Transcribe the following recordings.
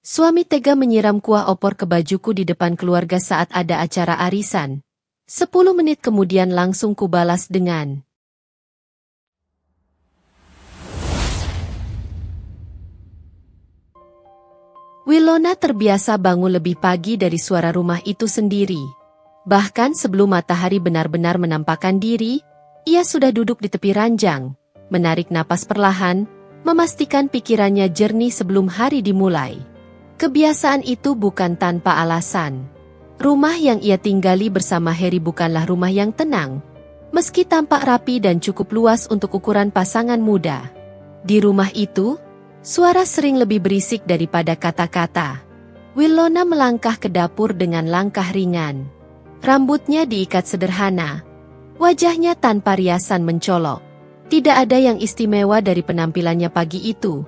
Suami tega menyiram kuah opor ke bajuku di depan keluarga saat ada acara arisan. 10 menit kemudian langsung kubalas dengan, Wilona terbiasa bangun lebih pagi dari suara rumah itu sendiri. Bahkan sebelum matahari benar-benar menampakkan diri, ia sudah duduk di tepi ranjang, menarik napas perlahan, memastikan pikirannya jernih sebelum hari dimulai. Kebiasaan itu bukan tanpa alasan. Rumah yang ia tinggali bersama Harry bukanlah rumah yang tenang, meski tampak rapi dan cukup luas untuk ukuran pasangan muda. Di rumah itu, suara sering lebih berisik daripada kata-kata. Wilona melangkah ke dapur dengan langkah ringan. Rambutnya diikat sederhana. Wajahnya tanpa riasan mencolok. Tidak ada yang istimewa dari penampilannya pagi itu.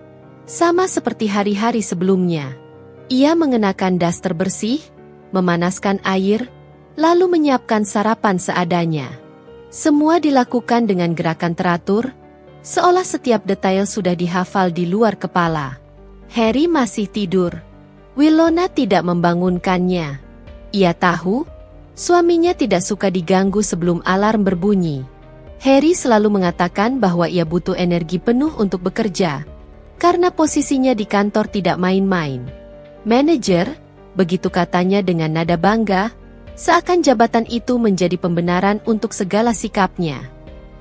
Sama seperti hari-hari sebelumnya. Ia mengenakan daster bersih, memanaskan air, lalu menyiapkan sarapan seadanya. Semua dilakukan dengan gerakan teratur, seolah setiap detail sudah dihafal di luar kepala. Harry masih tidur. Wilona tidak membangunkannya. Ia tahu, suaminya tidak suka diganggu sebelum alarm berbunyi. Harry selalu mengatakan bahwa ia butuh energi penuh untuk bekerja, karena posisinya di kantor tidak main-main. Manajer, begitu katanya dengan nada bangga, seakan jabatan itu menjadi pembenaran untuk segala sikapnya.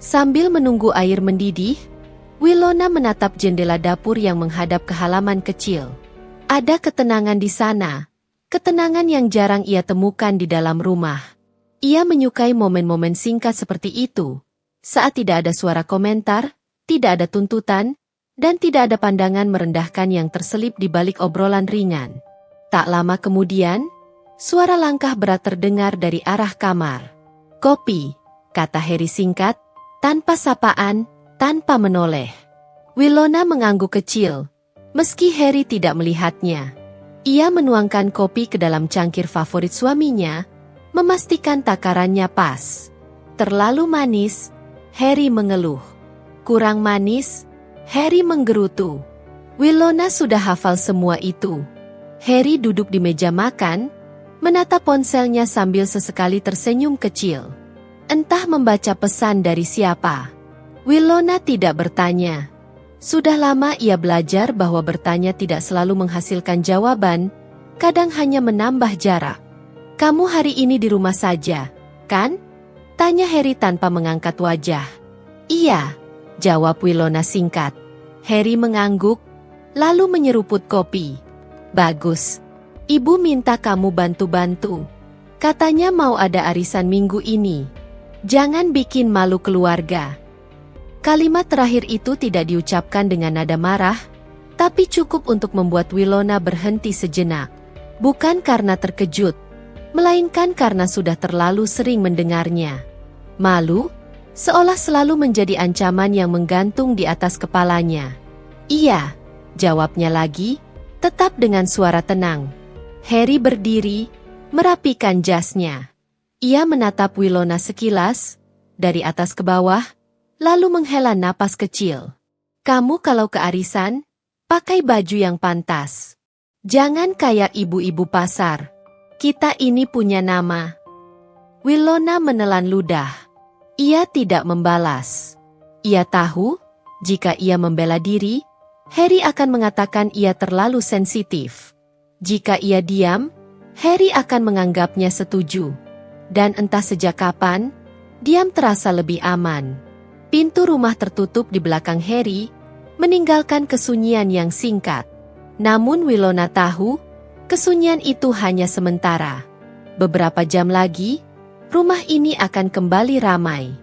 Sambil menunggu air mendidih, Wilona menatap jendela dapur yang menghadap ke halaman kecil. Ada ketenangan di sana, ketenangan yang jarang ia temukan di dalam rumah. Ia menyukai momen-momen singkat seperti itu, saat tidak ada suara komentar, tidak ada tuntutan, dan tidak ada pandangan merendahkan yang terselip di balik obrolan ringan. Tak lama kemudian, suara langkah berat terdengar dari arah kamar. "Kopi," kata Harry singkat, tanpa sapaan, tanpa menoleh. Wilona mengangguk kecil, meski Harry tidak melihatnya. Ia menuangkan kopi ke dalam cangkir favorit suaminya, memastikan takarannya pas. "Terlalu manis," Harry mengeluh. "Kurang manis," Harry menggerutu. Wilona sudah hafal semua itu. Harry duduk di meja makan, menatap ponselnya sambil sesekali tersenyum kecil. Entah membaca pesan dari siapa. Wilona tidak bertanya. Sudah lama ia belajar bahwa bertanya tidak selalu menghasilkan jawaban, kadang hanya menambah jarak. "Kamu hari ini di rumah saja, kan?" tanya Harry tanpa mengangkat wajah. "Iya," jawab Wilona singkat. Harry mengangguk, lalu menyeruput kopi. "Bagus. Ibu minta kamu bantu-bantu. Katanya mau ada arisan minggu ini. Jangan bikin malu keluarga." Kalimat terakhir itu tidak diucapkan dengan nada marah, tapi cukup untuk membuat Wilona berhenti sejenak. Bukan karena terkejut, melainkan karena sudah terlalu sering mendengarnya. Malu, seolah selalu menjadi ancaman yang menggantung di atas kepalanya. "Iya," jawabnya lagi, tetap dengan suara tenang. Harry berdiri, merapikan jasnya. Ia menatap Wilona sekilas, dari atas ke bawah, lalu menghela napas kecil. "Kamu kalau ke arisan, pakai baju yang pantas. Jangan kayak ibu-ibu pasar. Kita ini punya nama." Wilona menelan ludah. Ia tidak membalas. Ia tahu, jika ia membela diri, Harry akan mengatakan ia terlalu sensitif. Jika ia diam, Harry akan menganggapnya setuju. Dan entah sejak kapan, diam terasa lebih aman. Pintu rumah tertutup di belakang Harry, meninggalkan kesunyian yang singkat. Namun Wilona tahu, kesunyian itu hanya sementara. Beberapa jam lagi, rumah ini akan kembali ramai.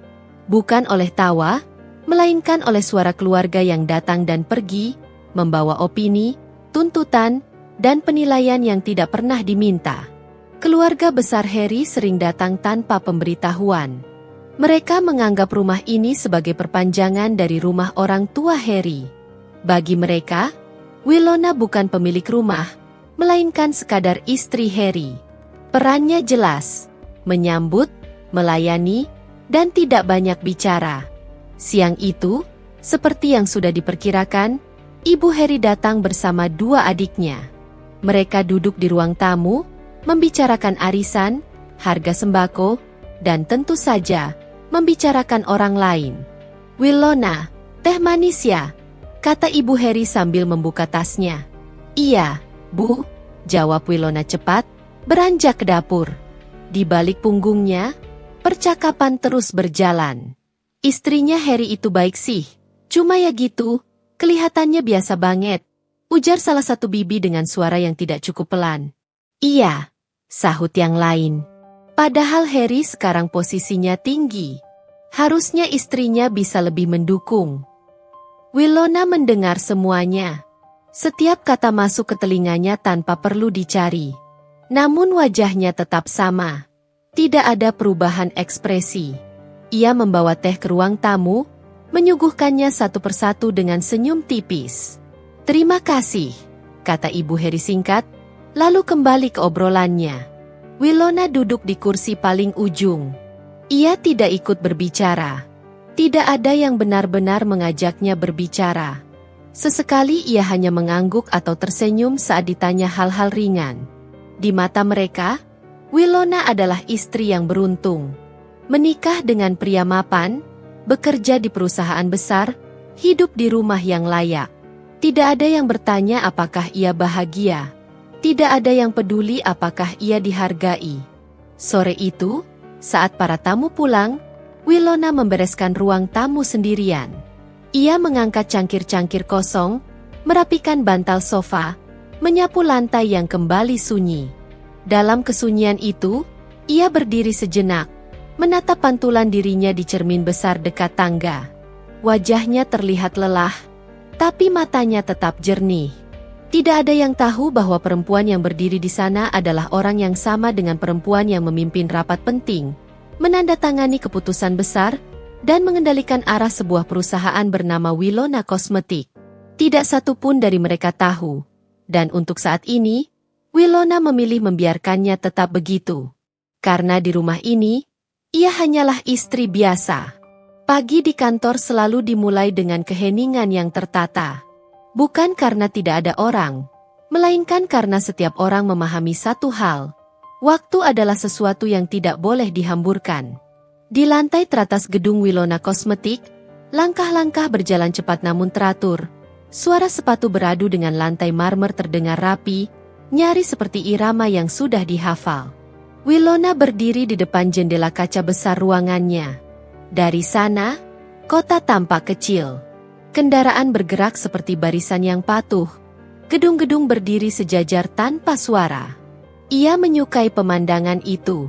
Bukan oleh tawa, melainkan oleh suara keluarga yang datang dan pergi, membawa opini, tuntutan, dan penilaian yang tidak pernah diminta. Keluarga besar Harry sering datang tanpa pemberitahuan. Mereka menganggap rumah ini sebagai perpanjangan dari rumah orang tua Harry. Bagi mereka, Wilona bukan pemilik rumah, melainkan sekadar istri Harry. Perannya jelas, menyambut, melayani, dan tidak banyak bicara. Siang itu, seperti yang sudah diperkirakan, Ibu Harry datang bersama dua adiknya. Mereka duduk di ruang tamu, membicarakan arisan, harga sembako, dan tentu saja, membicarakan orang lain. "Winona, teh manis ya?" kata Ibu Harry sambil membuka tasnya. "Iya, Bu," jawab Winona cepat, beranjak ke dapur. Di balik punggungnya, percakapan terus berjalan. "Istrinya Harry itu baik sih, cuma ya gitu, kelihatannya biasa banget," ujar salah satu bibi dengan suara yang tidak cukup pelan. "Iya," sahut yang lain. "Padahal Harry sekarang posisinya tinggi. Harusnya istrinya bisa lebih mendukung." Winona mendengar semuanya. Setiap kata masuk ke telinganya tanpa perlu dicari. Namun wajahnya tetap sama. Tidak ada perubahan ekspresi. Ia membawa teh ke ruang tamu, menyuguhkannya satu persatu dengan senyum tipis. "Terima kasih," kata Ibu Harry singkat, lalu kembali ke obrolannya. Winona duduk di kursi paling ujung. Ia tidak ikut berbicara. Tidak ada yang benar-benar mengajaknya berbicara. Sesekali ia hanya mengangguk atau tersenyum saat ditanya hal-hal ringan. Di mata mereka, Winona adalah istri yang beruntung. Menikah dengan pria mapan, bekerja di perusahaan besar, hidup di rumah yang layak. Tidak ada yang bertanya apakah ia bahagia. Tidak ada yang peduli apakah ia dihargai. Sore itu, saat para tamu pulang, Winona membereskan ruang tamu sendirian. Ia mengangkat cangkir-cangkir kosong, merapikan bantal sofa, menyapu lantai yang kembali sunyi. Dalam kesunyian itu, ia berdiri sejenak, menatap pantulan dirinya di cermin besar dekat tangga. Wajahnya terlihat lelah, tapi matanya tetap jernih. Tidak ada yang tahu bahwa perempuan yang berdiri di sana adalah orang yang sama dengan perempuan yang memimpin rapat penting, menandatangani keputusan besar, dan mengendalikan arah sebuah perusahaan bernama Winona Cosmetics. Tidak satu pun dari mereka tahu. Dan untuk saat ini, Winona memilih membiarkannya tetap begitu. Karena di rumah ini, ia hanyalah istri biasa. Pagi di kantor selalu dimulai dengan keheningan yang tertata. Bukan karena tidak ada orang, melainkan karena setiap orang memahami satu hal. Waktu adalah sesuatu yang tidak boleh dihamburkan. Di lantai teratas gedung Winona Cosmetics, langkah-langkah berjalan cepat namun teratur. Suara sepatu beradu dengan lantai marmer terdengar rapi, nyaris seperti irama yang sudah dihafal. Winona berdiri di depan jendela kaca besar ruangannya. Dari sana, kota tampak kecil. Kendaraan bergerak seperti barisan yang patuh. Gedung-gedung berdiri sejajar tanpa suara. Ia menyukai pemandangan itu.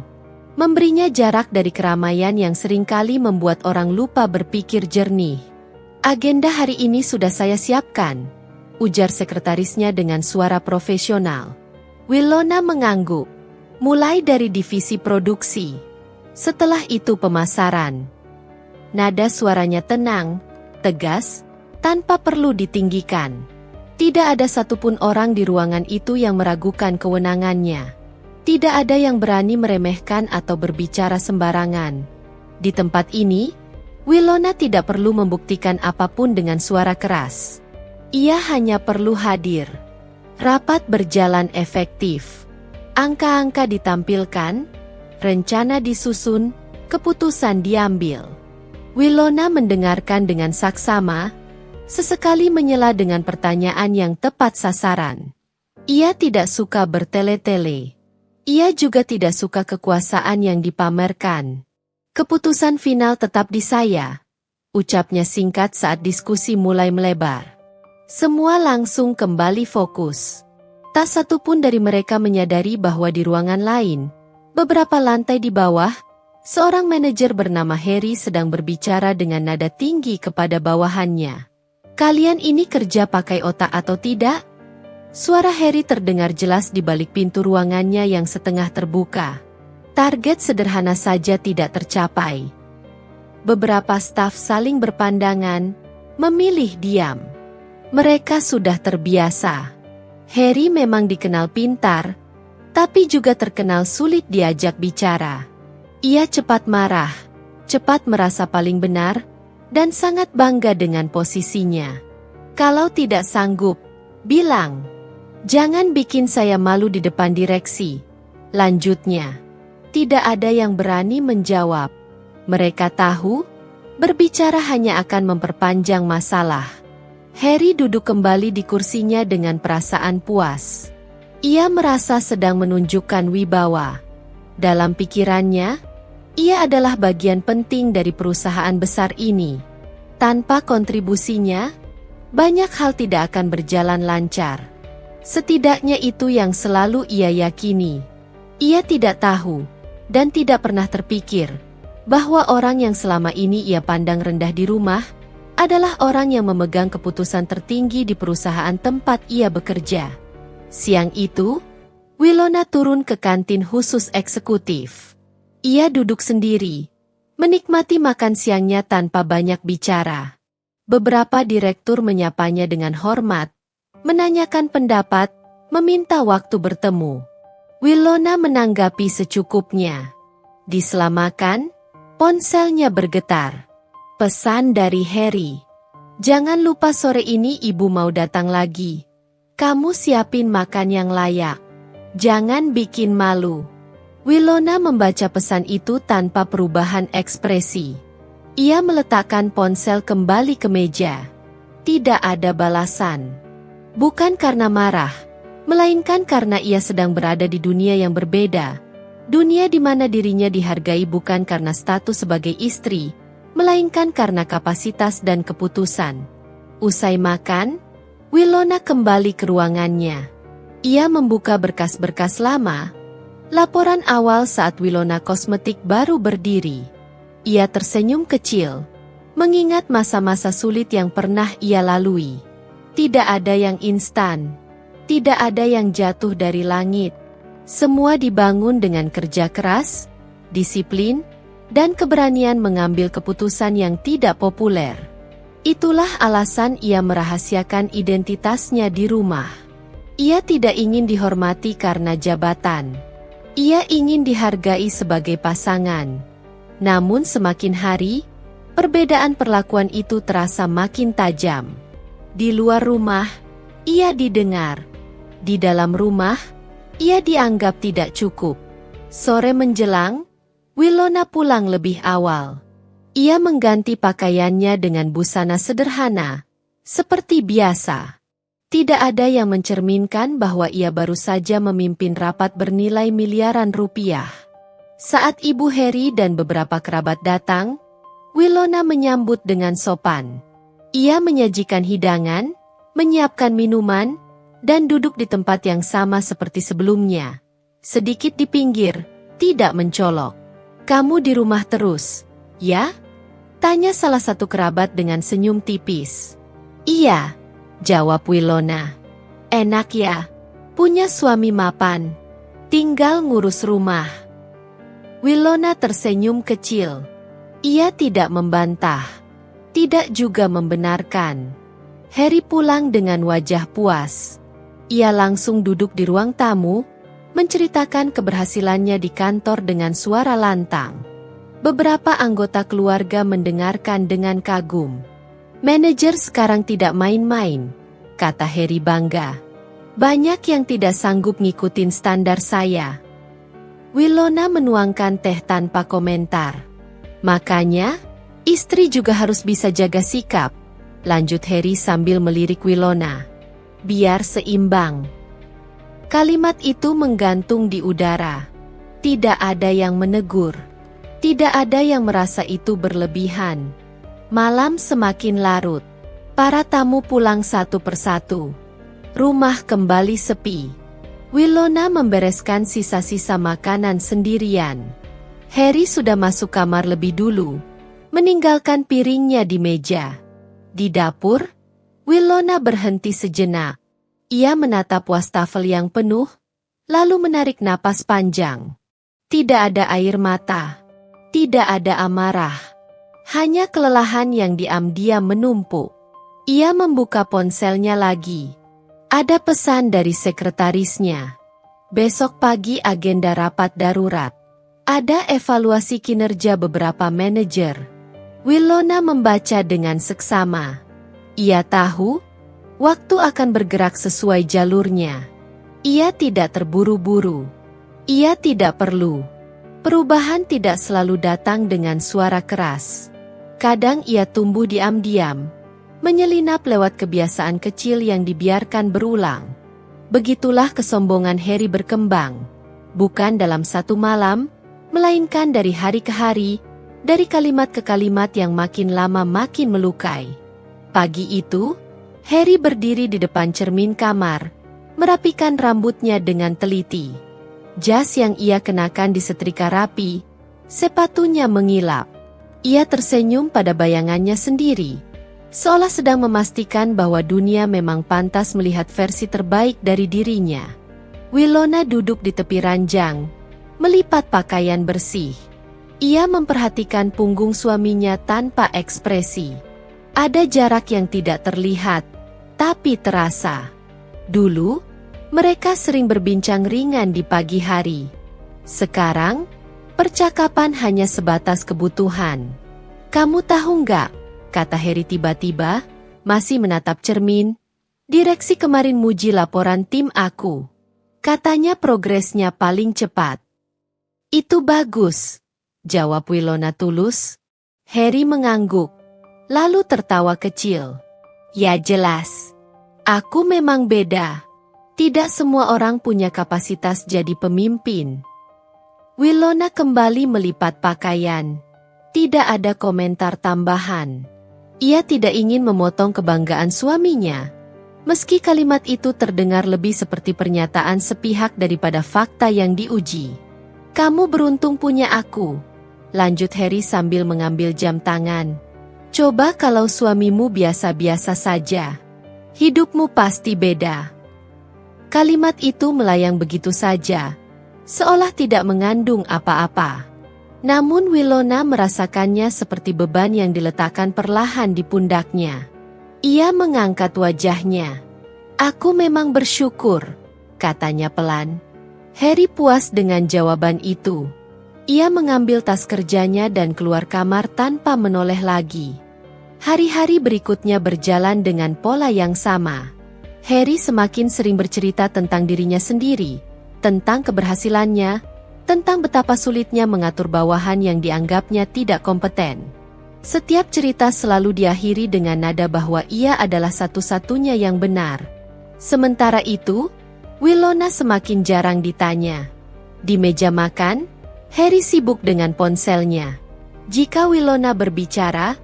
Memberinya jarak dari keramaian yang seringkali membuat orang lupa berpikir jernih. "Agenda hari ini sudah saya siapkan," ujar sekretarisnya dengan suara profesional. Winona mengangguk. "Mulai dari divisi produksi. Setelah itu pemasaran." Nada suaranya tenang, tegas, tanpa perlu ditinggikan. Tidak ada satupun orang di ruangan itu yang meragukan kewenangannya. Tidak ada yang berani meremehkan atau berbicara sembarangan. Di tempat ini, Winona tidak perlu membuktikan apapun dengan suara keras. Ia hanya perlu hadir. Rapat berjalan efektif. Angka-angka ditampilkan, rencana disusun, keputusan diambil. Winona mendengarkan dengan saksama, sesekali menyela dengan pertanyaan yang tepat sasaran. Ia tidak suka bertele-tele. Ia juga tidak suka kekuasaan yang dipamerkan. "Keputusan final tetap di saya," ucapnya singkat saat diskusi mulai melebar. Semua langsung kembali fokus. Tak satu pun dari mereka menyadari bahwa di ruangan lain, beberapa lantai di bawah, seorang manajer bernama Harry sedang berbicara dengan nada tinggi kepada bawahannya. "Kalian ini kerja pakai otak atau tidak?" Suara Harry terdengar jelas di balik pintu ruangannya yang setengah terbuka. Target sederhana saja tidak tercapai. Beberapa staf saling berpandangan, memilih diam. Mereka sudah terbiasa. Harry memang dikenal pintar, tapi juga terkenal sulit diajak bicara. Ia cepat marah, cepat merasa paling benar, dan sangat bangga dengan posisinya. Kalau tidak sanggup, bilang. Jangan bikin saya malu di depan direksi. Lanjutnya. Tidak ada yang berani menjawab. Mereka tahu, berbicara hanya akan memperpanjang masalah. Harry duduk kembali di kursinya dengan perasaan puas. Ia merasa sedang menunjukkan wibawa. Dalam pikirannya, ia adalah bagian penting dari perusahaan besar ini. Tanpa kontribusinya, banyak hal tidak akan berjalan lancar. Setidaknya itu yang selalu ia yakini. Ia tidak tahu, dan tidak pernah terpikir, bahwa orang yang selama ini ia pandang rendah di rumah, adalah orang yang memegang keputusan tertinggi di perusahaan tempat ia bekerja. Siang itu, Winona turun ke kantin khusus eksekutif. Ia duduk sendiri, menikmati makan siangnya tanpa banyak bicara. Beberapa direktur menyapanya dengan hormat, menanyakan pendapat, meminta waktu bertemu. Winona menanggapi secukupnya. Di sela makan, ponselnya bergetar. Pesan dari Harry. Jangan lupa sore ini ibu mau datang lagi. Kamu siapin makan yang layak. Jangan bikin malu. Winona membaca pesan itu tanpa perubahan ekspresi. Ia meletakkan ponsel kembali ke meja. Tidak ada balasan. Bukan karena marah, melainkan karena ia sedang berada di dunia yang berbeda. Dunia di mana dirinya dihargai bukan karena status sebagai istri, melainkan karena kapasitas dan keputusan. Usai makan, Winona kembali ke ruangannya. Ia membuka berkas-berkas lama, laporan awal saat Winona Kosmetik baru berdiri. Ia tersenyum kecil, mengingat masa-masa sulit yang pernah ia lalui. Tidak ada yang instan, tidak ada yang jatuh dari langit. Semua dibangun dengan kerja keras, disiplin, dan keberanian mengambil keputusan yang tidak populer. Itulah alasan ia merahasiakan identitasnya di rumah. Ia tidak ingin dihormati karena jabatan. Ia ingin dihargai sebagai pasangan. Namun semakin hari, perbedaan perlakuan itu terasa makin tajam. Di luar rumah, ia didengar. Di dalam rumah, ia dianggap tidak cukup. Sore menjelang, Winona pulang lebih awal. Ia mengganti pakaiannya dengan busana sederhana, seperti biasa. Tidak ada yang mencerminkan bahwa ia baru saja memimpin rapat bernilai miliaran rupiah. Saat Ibu Harry dan beberapa kerabat datang, Winona menyambut dengan sopan. Ia menyajikan hidangan, menyiapkan minuman, dan duduk di tempat yang sama seperti sebelumnya. Sedikit di pinggir, tidak mencolok. Kamu di rumah terus, ya? Tanya salah satu kerabat dengan senyum tipis. Iya, jawab Winona. Enak ya, punya suami mapan. Tinggal ngurus rumah. Winona tersenyum kecil. Ia tidak membantah, tidak juga membenarkan. Harry pulang dengan wajah puas. Ia langsung duduk di ruang tamu, menceritakan keberhasilannya di kantor dengan suara lantang. Beberapa anggota keluarga mendengarkan dengan kagum. Manajer sekarang tidak main-main, kata Harry bangga. Banyak yang tidak sanggup ngikutin standar saya. Winona menuangkan teh tanpa komentar. Makanya, istri juga harus bisa jaga sikap, lanjut Harry sambil melirik Winona. Biar seimbang. Kalimat itu menggantung di udara. Tidak ada yang menegur. Tidak ada yang merasa itu berlebihan. Malam semakin larut. Para tamu pulang satu persatu. Rumah kembali sepi. Winona membereskan sisa-sisa makanan sendirian. Harry sudah masuk kamar lebih dulu, meninggalkan piringnya di meja. Di dapur, Winona berhenti sejenak. Ia menatap wastafel yang penuh, lalu menarik napas panjang. Tidak ada air mata. Tidak ada amarah. Hanya kelelahan yang diam-diam menumpuk. Ia membuka ponselnya lagi. Ada pesan dari sekretarisnya. Besok pagi agenda rapat darurat. Ada evaluasi kinerja beberapa manajer. Winona membaca dengan seksama. Ia tahu, waktu akan bergerak sesuai jalurnya. Ia tidak terburu-buru. Ia tidak perlu. Perubahan tidak selalu datang dengan suara keras. Kadang ia tumbuh diam-diam, menyelinap lewat kebiasaan kecil yang dibiarkan berulang. Begitulah kesombongan Harry berkembang. Bukan dalam satu malam, melainkan dari hari ke hari, dari kalimat ke kalimat yang makin lama makin melukai. Pagi itu, Harry berdiri di depan cermin kamar, merapikan rambutnya dengan teliti. Jas yang ia kenakan disetrika rapi, sepatunya mengilap. Ia tersenyum pada bayangannya sendiri, seolah sedang memastikan bahwa dunia memang pantas melihat versi terbaik dari dirinya. Winona duduk di tepi ranjang, melipat pakaian bersih. Ia memperhatikan punggung suaminya tanpa ekspresi. Ada jarak yang tidak terlihat, tapi terasa. Dulu, mereka sering berbincang ringan di pagi hari. Sekarang, percakapan hanya sebatas kebutuhan. "Kamu tahu nggak?" kata Harry tiba-tiba, masih menatap cermin. "Direksi kemarin muji laporan tim aku. Katanya progresnya paling cepat." "Itu bagus," jawab Winona tulus. Harry mengangguk, lalu tertawa kecil. "Ya jelas. Aku memang beda. Tidak semua orang punya kapasitas jadi pemimpin." Winona kembali melipat pakaian. Tidak ada komentar tambahan. Ia tidak ingin memotong kebanggaan suaminya. Meski kalimat itu terdengar lebih seperti pernyataan sepihak daripada fakta yang diuji. "Kamu beruntung punya aku," lanjut Harry sambil mengambil jam tangan. "Coba kalau suamimu biasa-biasa saja. Hidupmu pasti beda." Kalimat itu melayang begitu saja, seolah tidak mengandung apa-apa. Namun Winona merasakannya seperti beban yang diletakkan perlahan di pundaknya. Ia mengangkat wajahnya. "Aku memang bersyukur," katanya pelan. Harry puas dengan jawaban itu. Ia mengambil tas kerjanya dan keluar kamar tanpa menoleh lagi. Hari-hari berikutnya berjalan dengan pola yang sama. Harry semakin sering bercerita tentang dirinya sendiri, tentang keberhasilannya, tentang betapa sulitnya mengatur bawahan yang dianggapnya tidak kompeten. Setiap cerita selalu diakhiri dengan nada bahwa ia adalah satu-satunya yang benar. Sementara itu, Winona semakin jarang ditanya. Di meja makan, Harry sibuk dengan ponselnya. Jika Winona berbicara,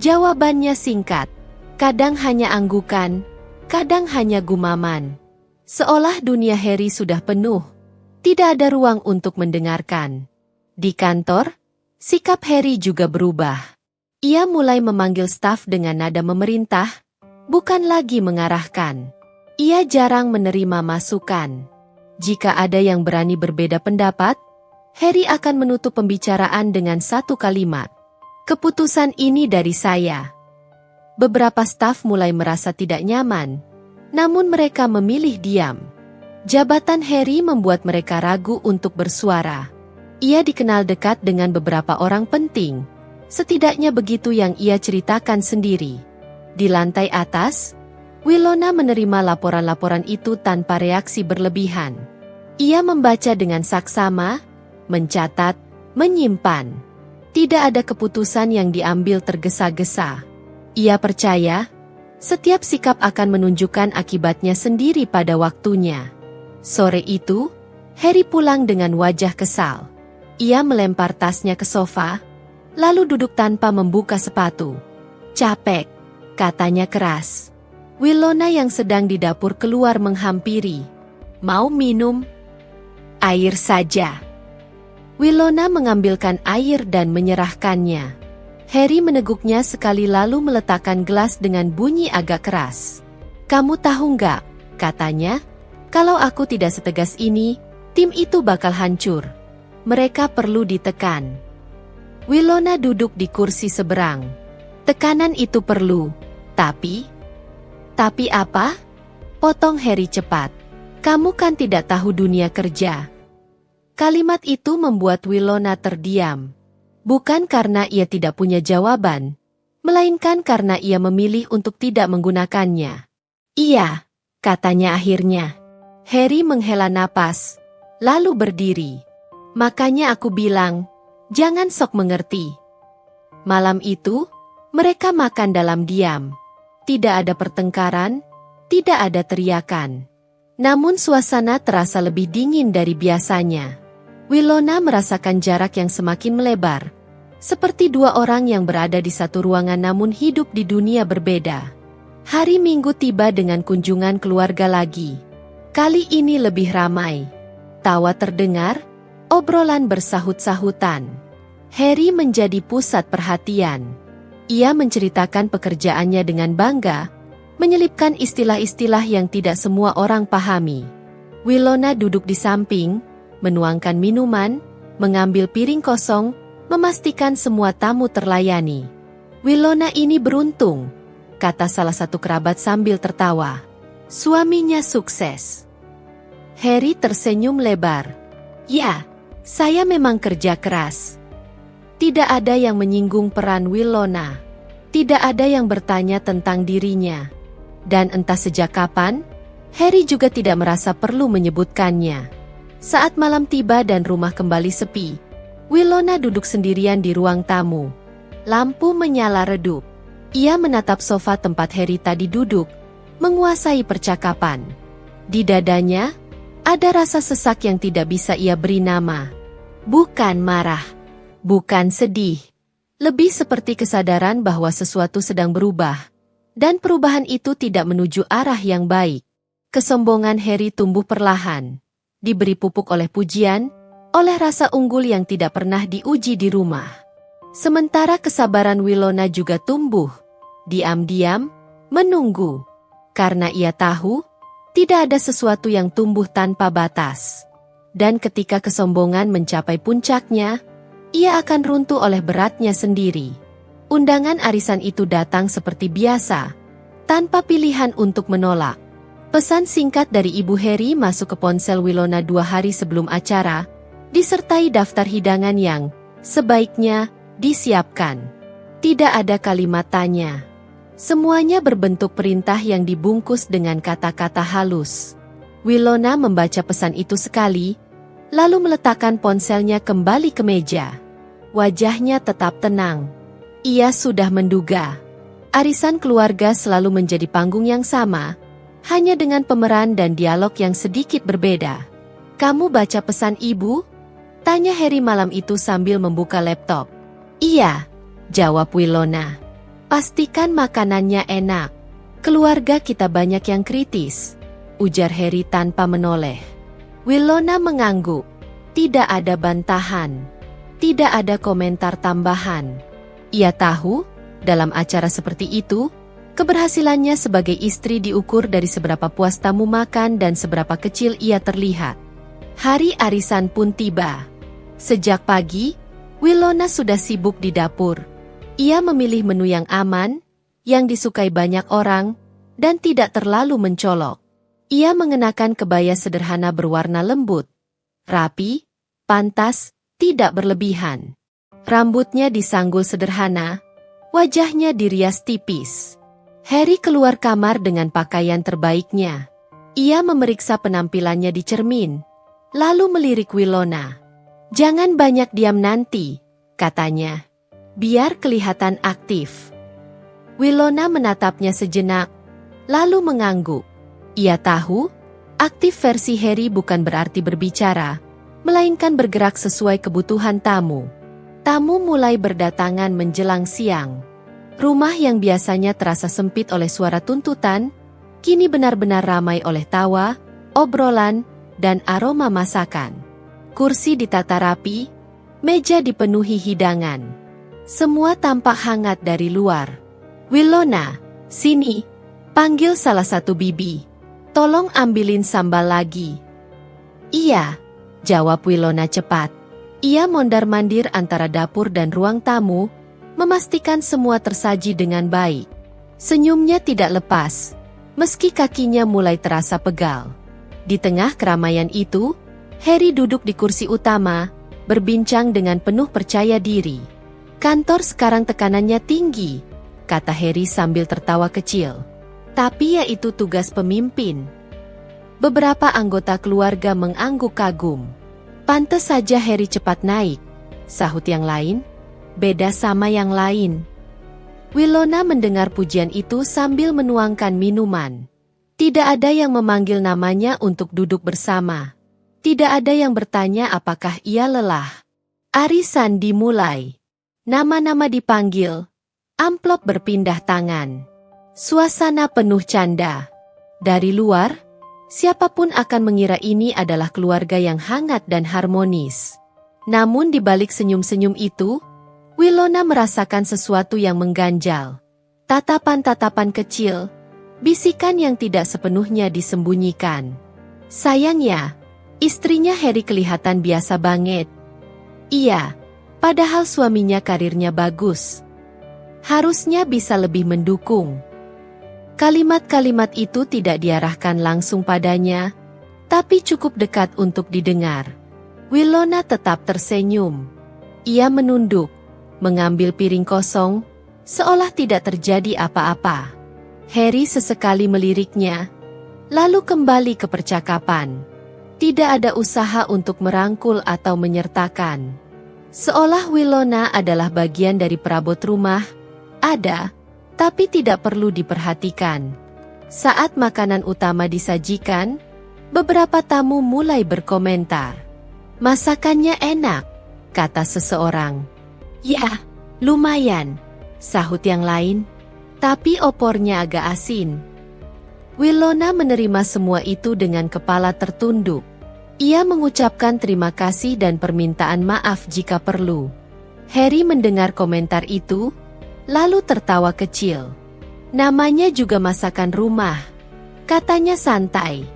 jawabannya singkat. Kadang hanya anggukan, kadang hanya gumaman. Seolah dunia Harry sudah penuh. Tidak ada ruang untuk mendengarkan. Di kantor, sikap Harry juga berubah. Ia mulai memanggil staf dengan nada memerintah, bukan lagi mengarahkan. Ia jarang menerima masukan. Jika ada yang berani berbeda pendapat, Harry akan menutup pembicaraan dengan satu kalimat. "Keputusan ini dari saya." Beberapa staf mulai merasa tidak nyaman, namun mereka memilih diam. Jabatan Harry membuat mereka ragu untuk bersuara. Ia dikenal dekat dengan beberapa orang penting. Setidaknya begitu yang ia ceritakan sendiri. Di lantai atas, Winona menerima laporan-laporan itu tanpa reaksi berlebihan. Ia membaca dengan saksama, mencatat, menyimpan. Tidak ada keputusan yang diambil tergesa-gesa. Ia percaya, setiap sikap akan menunjukkan akibatnya sendiri pada waktunya. Sore itu, Harry pulang dengan wajah kesal. Ia melempar tasnya ke sofa, lalu duduk tanpa membuka sepatu. "Capek," katanya keras. Winona yang sedang di dapur keluar menghampiri. "Mau minum?" "Air saja." Winona mengambilkan air dan menyerahkannya. Harry meneguknya sekali lalu meletakkan gelas dengan bunyi agak keras. "Kamu tahu nggak?" katanya. "Kalau aku tidak setegas ini, tim itu bakal hancur. Mereka perlu ditekan." Winona duduk di kursi seberang. "Tekanan itu perlu, tapi..." "Tapi apa?" potong Harry cepat. "Kamu kan tidak tahu dunia kerja." Kalimat itu membuat Winona terdiam. Bukan karena ia tidak punya jawaban, melainkan karena ia memilih untuk tidak menggunakannya. "Iya," katanya akhirnya. Harry menghela napas, lalu berdiri. Makanya aku bilang, jangan sok mengerti. Malam itu, mereka makan dalam diam. Tidak ada pertengkaran, tidak ada teriakan. Namun suasana terasa lebih dingin dari biasanya. Winona merasakan jarak yang semakin melebar. Seperti dua orang yang berada di satu ruangan namun hidup di dunia berbeda. Hari Minggu tiba dengan kunjungan keluarga lagi. Kali ini lebih ramai. Tawa terdengar, obrolan bersahut-sahutan. Harry menjadi pusat perhatian. Ia menceritakan pekerjaannya dengan bangga, menyelipkan istilah-istilah yang tidak semua orang pahami. Winona duduk di samping, menuangkan minuman, mengambil piring kosong, memastikan semua tamu terlayani. Winona ini beruntung, kata salah satu kerabat sambil tertawa. Suaminya sukses. Harry tersenyum lebar. Ya, saya memang kerja keras. Tidak ada yang menyinggung peran Winona. Tidak ada yang bertanya tentang dirinya. Dan entah sejak kapan, Harry juga tidak merasa perlu menyebutkannya. Saat malam tiba dan rumah kembali sepi, Winona duduk sendirian di ruang tamu. Lampu menyala redup. Ia menatap sofa tempat Harry tadi duduk, menguasai percakapan. Di dadanya, ada rasa sesak yang tidak bisa ia beri nama. Bukan marah, bukan sedih. Lebih seperti kesadaran bahwa sesuatu sedang berubah. Dan perubahan itu tidak menuju arah yang baik. Kesombongan Harry tumbuh perlahan. Diberi pupuk oleh pujian, oleh rasa unggul yang tidak pernah diuji di rumah. Sementara kesabaran Winona juga tumbuh. Diam-diam, menunggu. Karena ia tahu, tidak ada sesuatu yang tumbuh tanpa batas. Dan ketika kesombongan mencapai puncaknya, ia akan runtuh oleh beratnya sendiri. Undangan arisan itu datang seperti biasa, tanpa pilihan untuk menolak. Pesan singkat dari ibu Harry masuk ke ponsel Winona 2 hari sebelum acara, disertai daftar hidangan yang sebaiknya disiapkan. Tidak ada kalimat tanya. Semuanya berbentuk perintah yang dibungkus dengan kata-kata halus. Winona membaca pesan itu sekali, lalu meletakkan ponselnya kembali ke meja. Wajahnya tetap tenang. Ia sudah menduga. Arisan keluarga selalu menjadi panggung yang sama, hanya dengan pemeran dan dialog yang sedikit berbeda. "Kamu baca pesan ibu?" tanya Harry malam itu sambil membuka laptop. "Iya," jawab Winona. "Pastikan makanannya enak. Keluarga kita banyak yang kritis," ujar Harry tanpa menoleh. Winona mengangguk. Tidak ada bantahan. Tidak ada komentar tambahan. Ia tahu, dalam acara seperti itu, keberhasilannya sebagai istri diukur dari seberapa puas tamu makan dan seberapa kecil ia terlihat. Hari arisan pun tiba. Sejak pagi, Winona sudah sibuk di dapur. Ia memilih menu yang aman, yang disukai banyak orang, dan tidak terlalu mencolok. Ia mengenakan kebaya sederhana berwarna lembut, rapi, pantas, tidak berlebihan. Rambutnya disanggul sederhana, wajahnya dirias tipis. Harry keluar kamar dengan pakaian terbaiknya. Ia memeriksa penampilannya di cermin, lalu melirik Winona. "Jangan banyak diam nanti," katanya. "Biar kelihatan aktif." Winona menatapnya sejenak, lalu mengangguk. Ia tahu, aktif versi Harry bukan berarti berbicara, melainkan bergerak sesuai kebutuhan tamu. Tamu mulai berdatangan menjelang siang. Rumah yang biasanya terasa sempit oleh suara tuntutan, kini benar-benar ramai oleh tawa, obrolan, dan aroma masakan. Kursi ditata rapi, meja dipenuhi hidangan. Semua tampak hangat dari luar. "Winona, sini," panggil salah satu bibi. "Tolong ambilin sambal lagi." "Iya," jawab Winona cepat. Ia mondar-mandir antara dapur dan ruang tamu, memastikan semua tersaji dengan baik. Senyumnya tidak lepas, meski kakinya mulai terasa pegal. Di tengah keramaian itu, Harry duduk di kursi utama, berbincang dengan penuh percaya diri. "Kantor sekarang tekanannya tinggi," kata Harry sambil tertawa kecil. "Tapi ya itu tugas pemimpin." Beberapa anggota keluarga mengangguk kagum. Pantes saja Harry cepat naik, sahut yang lain. Beda sama yang lain. Winona mendengar pujian itu sambil menuangkan minuman. Tidak ada yang memanggil namanya untuk duduk bersama. Tidak ada yang bertanya apakah ia lelah. Arisan dimulai. Nama-nama dipanggil. Amplop berpindah tangan. Suasana penuh canda. Dari luar, siapapun akan mengira ini adalah keluarga yang hangat dan harmonis. Namun di balik senyum-senyum itu, Winona merasakan sesuatu yang mengganjal. Tatapan-tatapan kecil, bisikan yang tidak sepenuhnya disembunyikan. Sayangnya, istrinya Harry kelihatan biasa banget. Iya, padahal suaminya karirnya bagus. Harusnya bisa lebih mendukung. Kalimat-kalimat itu tidak diarahkan langsung padanya, tapi cukup dekat untuk didengar. Winona tetap tersenyum. Ia menunduk, mengambil piring kosong, seolah tidak terjadi apa-apa. Harry sesekali meliriknya, lalu kembali ke percakapan. Tidak ada usaha untuk merangkul atau menyertakan. Seolah Winona adalah bagian dari perabot rumah, ada, tapi tidak perlu diperhatikan. Saat makanan utama disajikan, beberapa tamu mulai berkomentar. Masakannya enak, kata seseorang. Ya, lumayan, sahut yang lain, tapi opornya agak asin. Winona menerima semua itu dengan kepala tertunduk. Ia mengucapkan terima kasih dan permintaan maaf jika perlu. Harry mendengar komentar itu, lalu tertawa kecil. Namanya juga masakan rumah, katanya santai.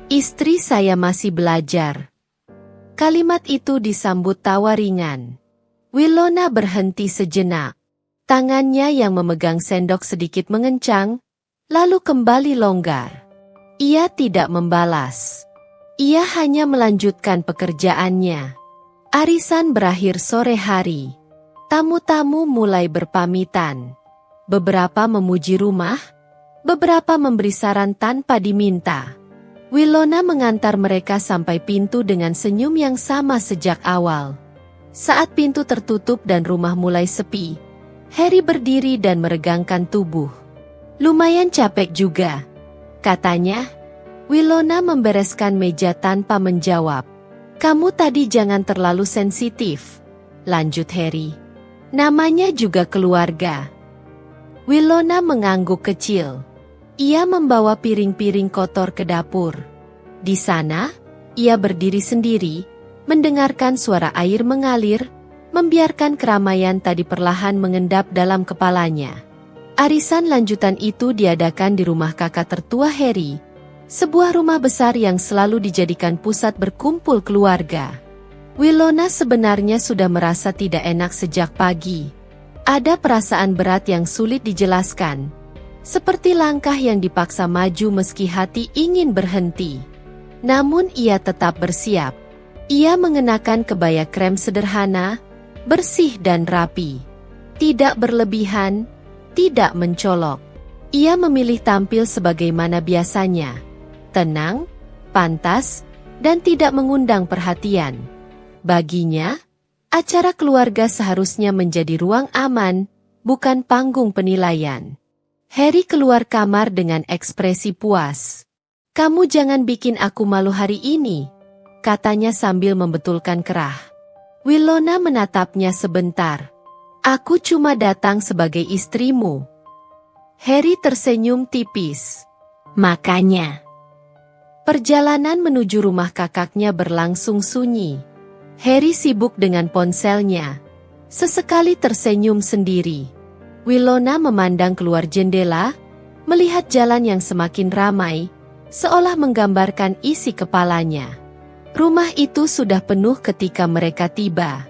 Istri saya masih belajar. Kalimat itu disambut tawa ringan. Winona berhenti sejenak. Tangannya yang memegang sendok sedikit mengencang, lalu kembali longgar. Ia tidak membalas. Ia hanya melanjutkan pekerjaannya. Arisan berakhir sore hari. Tamu-tamu mulai berpamitan. Beberapa memuji rumah, beberapa memberi saran tanpa diminta. Winona mengantar mereka sampai pintu dengan senyum yang sama sejak awal. Saat pintu tertutup dan rumah mulai sepi, Harry berdiri dan meregangkan tubuh. Lumayan capek juga, katanya. Winona membereskan meja tanpa menjawab. Kamu tadi jangan terlalu sensitif, lanjut Harry. Namanya juga keluarga. Winona mengangguk kecil. Ia membawa piring-piring kotor ke dapur. Di sana, ia berdiri sendiri, mendengarkan suara air mengalir, membiarkan keramaian tadi perlahan mengendap dalam kepalanya. Arisan lanjutan itu diadakan di rumah kakak tertua Harry, sebuah rumah besar yang selalu dijadikan pusat berkumpul keluarga. Winona sebenarnya sudah merasa tidak enak sejak pagi. Ada perasaan berat yang sulit dijelaskan, seperti langkah yang dipaksa maju meski hati ingin berhenti. Namun ia tetap bersiap. Ia mengenakan kebaya krem sederhana, bersih dan rapi. Tidak berlebihan, tidak mencolok. Ia memilih tampil sebagaimana biasanya. Tenang, pantas, dan tidak mengundang perhatian. Baginya, acara keluarga seharusnya menjadi ruang aman, bukan panggung penilaian. Harry keluar kamar dengan ekspresi puas. Kamu jangan bikin aku malu hari ini, katanya sambil membetulkan kerah. Winona menatapnya sebentar. Aku cuma datang sebagai istrimu. Harry tersenyum tipis. Makanya. Perjalanan menuju rumah kakaknya berlangsung sunyi. Harry sibuk dengan ponselnya. Sesekali tersenyum sendiri. Winona memandang keluar jendela, melihat jalan yang semakin ramai, seolah menggambarkan isi kepalanya. Rumah itu sudah penuh ketika mereka tiba.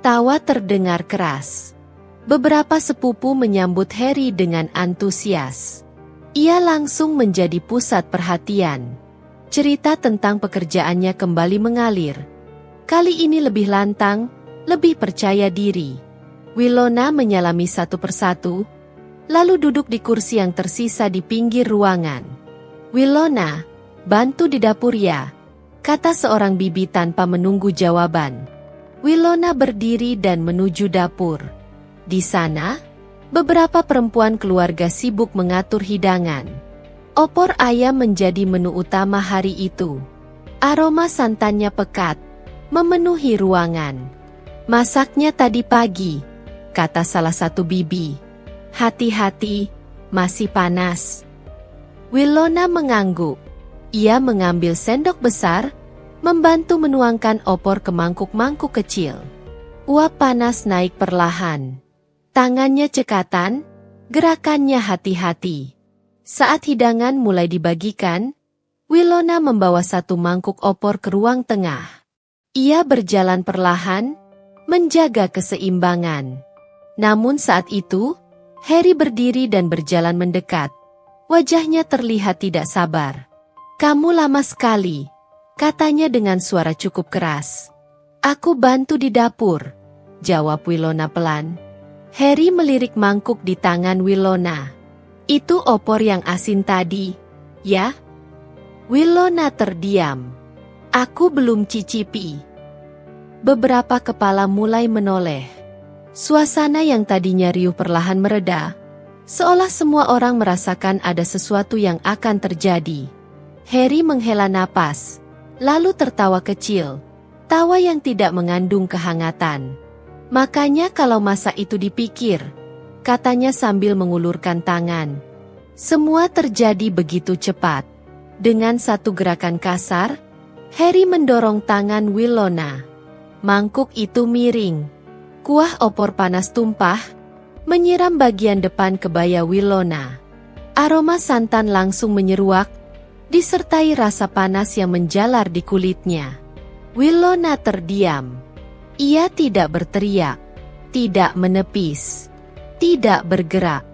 Tawa terdengar keras. Beberapa sepupu menyambut Harry dengan antusias. Ia langsung menjadi pusat perhatian. Cerita tentang pekerjaannya kembali mengalir. Kali ini lebih lantang, lebih percaya diri. Winona menyalami satu persatu, lalu duduk di kursi yang tersisa di pinggir ruangan. Winona, Bantu di dapur ya, kata seorang bibi tanpa menunggu jawaban. Winona berdiri dan menuju dapur. Di sana, beberapa perempuan keluarga sibuk mengatur hidangan. Opor ayam menjadi menu utama hari itu. Aroma santannya pekat, memenuhi ruangan. Masaknya tadi pagi, kata salah satu bibi. Hati-hati, masih panas. Winona mengangguk. Ia mengambil sendok besar, membantu menuangkan opor ke mangkuk-mangkuk kecil. Uap panas naik perlahan. Tangannya cekatan, gerakannya hati-hati. Saat hidangan mulai dibagikan, Winona membawa satu mangkuk opor ke ruang tengah. Ia berjalan perlahan, menjaga keseimbangan. Namun saat itu, Harry berdiri dan berjalan mendekat. Wajahnya terlihat tidak sabar. "Kamu lama sekali," katanya dengan suara cukup keras. "Aku bantu di dapur," jawab Winona pelan. Harry melirik mangkuk di tangan Winona. "Itu opor yang asin tadi, ya?" Winona terdiam. "Aku belum cicipi." Beberapa kepala mulai menoleh. Suasana yang tadinya riuh perlahan mereda, seolah semua orang merasakan ada sesuatu yang akan terjadi. Harry menghela napas, lalu tertawa kecil, tawa yang tidak mengandung kehangatan. "Makanya kalau masa itu dipikir," katanya sambil mengulurkan tangan. Semua terjadi begitu cepat. Dengan satu gerakan kasar, Harry mendorong tangan Winona. Mangkuk itu miring. Kuah opor panas tumpah, menyiram bagian depan kebaya Winona. Aroma santan langsung menyeruak, disertai rasa panas yang menjalar di kulitnya. Winona terdiam. Ia tidak berteriak, tidak menepis, tidak bergerak.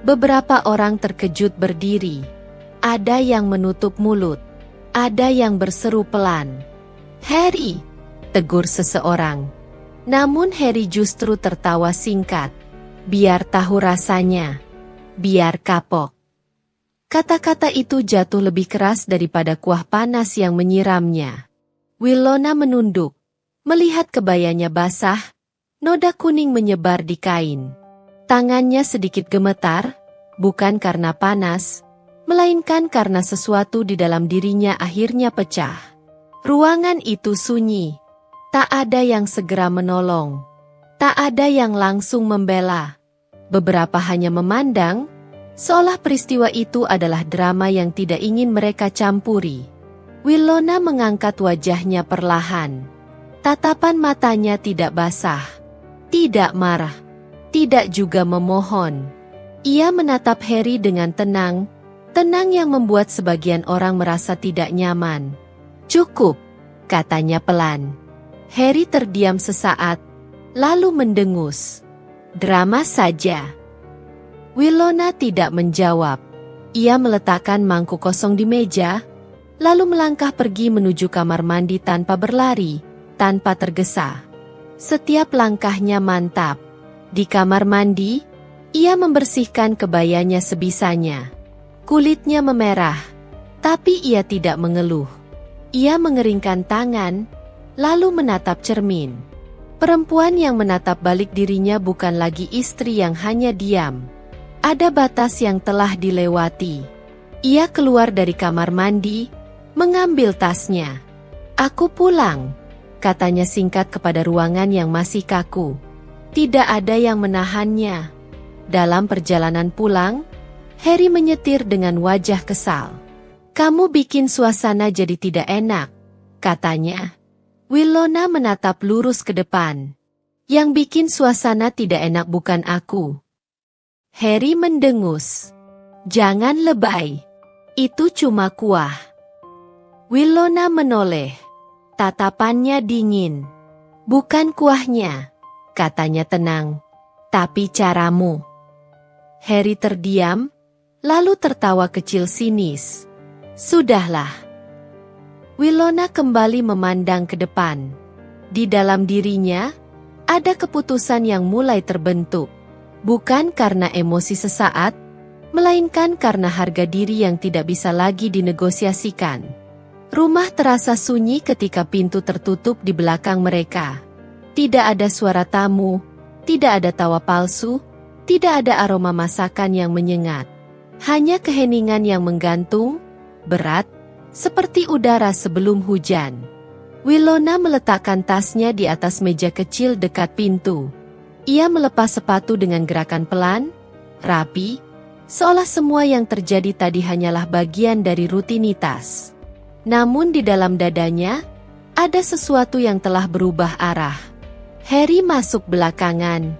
Beberapa orang terkejut berdiri. Ada yang menutup mulut, ada yang berseru pelan. "Harry!" tegur seseorang. Namun Harry justru tertawa singkat. "Biar tahu rasanya, biar kapok." Kata-kata itu jatuh lebih keras daripada kuah panas yang menyiramnya. Winona menunduk, melihat kebayanya basah, noda kuning menyebar di kain. Tangannya sedikit gemetar, bukan karena panas, melainkan karena sesuatu di dalam dirinya akhirnya pecah. Ruangan itu sunyi. Tak ada yang segera menolong. Tak ada yang langsung membela. Beberapa hanya memandang, seolah peristiwa itu adalah drama yang tidak ingin mereka campuri. Winona mengangkat wajahnya perlahan. Tatapan matanya tidak basah, tidak marah, tidak juga memohon. Ia menatap Harry dengan tenang, tenang yang membuat sebagian orang merasa tidak nyaman. "Cukup," katanya pelan. Harry terdiam sesaat, lalu mendengus. "Drama saja." Winona tidak menjawab. Ia meletakkan mangkuk kosong di meja, lalu melangkah pergi menuju kamar mandi tanpa berlari, tanpa tergesa. Setiap langkahnya mantap. Di kamar mandi, ia membersihkan kebayanya sebisanya. Kulitnya memerah, tapi ia tidak mengeluh. Ia mengeringkan tangan, lalu menatap cermin. Perempuan yang menatap balik dirinya bukan lagi istri yang hanya diam. Ada batas yang telah dilewati. Ia keluar dari kamar mandi, mengambil tasnya. "Aku pulang," katanya singkat kepada ruangan yang masih kaku. Tidak ada yang menahannya. Dalam perjalanan pulang, Harry menyetir dengan wajah kesal. "Kamu bikin suasana jadi tidak enak," katanya. Winona menatap lurus ke depan. "Yang bikin suasana tidak enak bukan aku." Harry mendengus. "Jangan lebay. Itu cuma kuah." Winona menoleh. Tatapannya dingin. "Bukan kuahnya," katanya tenang, "tapi caramu." Harry terdiam, lalu tertawa kecil sinis. "Sudahlah." Winona kembali memandang ke depan. Di dalam dirinya, ada keputusan yang mulai terbentuk. Bukan karena emosi sesaat, melainkan karena harga diri yang tidak bisa lagi dinegosiasikan. Rumah terasa sunyi ketika pintu tertutup di belakang mereka. Tidak ada suara tamu, tidak ada tawa palsu, tidak ada aroma masakan yang menyengat. Hanya keheningan yang menggantung, berat, seperti udara sebelum hujan. Winona meletakkan tasnya di atas meja kecil dekat pintu. Ia melepas sepatu dengan gerakan pelan, rapi, seolah semua yang terjadi tadi hanyalah bagian dari rutinitas. Namun di dalam dadanya, ada sesuatu yang telah berubah arah. Harry masuk belakangan.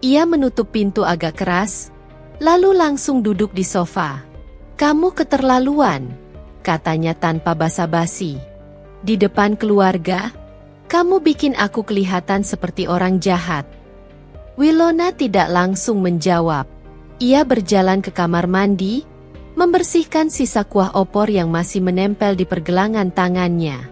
Ia menutup pintu agak keras, lalu langsung duduk di sofa. "Kamu keterlaluan," katanya tanpa basa-basi. "Di depan keluarga, kamu bikin aku kelihatan seperti orang jahat." Winona tidak langsung menjawab. Ia berjalan ke kamar mandi, membersihkan sisa kuah opor yang masih menempel di pergelangan tangannya.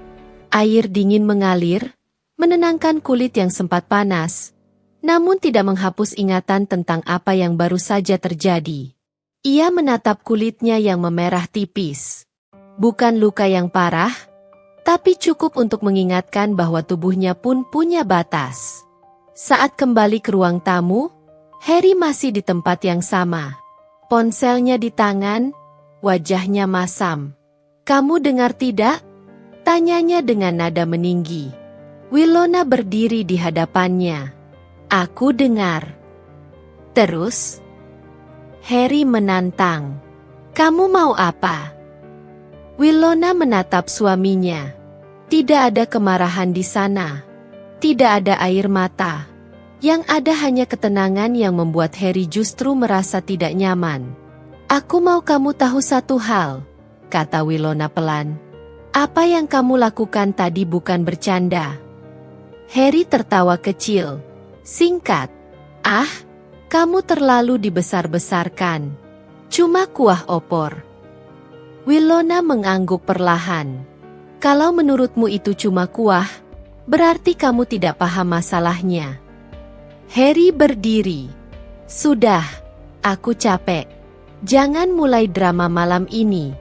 Air dingin mengalir, menenangkan kulit yang sempat panas, namun tidak menghapus ingatan tentang apa yang baru saja terjadi. Ia menatap kulitnya yang memerah tipis. Bukan luka yang parah, tapi cukup untuk mengingatkan bahwa tubuhnya pun punya batas. Saat kembali ke ruang tamu, Harry masih di tempat yang sama. Ponselnya di tangan, wajahnya masam. "Kamu dengar tidak?" tanyanya dengan nada meninggi. Winona berdiri di hadapannya. "Aku dengar." Terus, Harry menantang. "Kamu mau apa?" Winona menatap suaminya. Tidak ada kemarahan di sana. Tidak ada air mata. Yang ada hanya ketenangan yang membuat Harry justru merasa tidak nyaman. "Aku mau kamu tahu satu hal," kata Winona pelan. "Apa yang kamu lakukan tadi bukan bercanda." Harry tertawa kecil, singkat. "Ah, kamu terlalu dibesar-besarkan. Cuma kuah opor." Winona mengangguk perlahan. "Kalau menurutmu itu cuma kuah, berarti kamu tidak paham masalahnya." Harry berdiri. "Sudah, aku capek. Jangan mulai drama malam ini."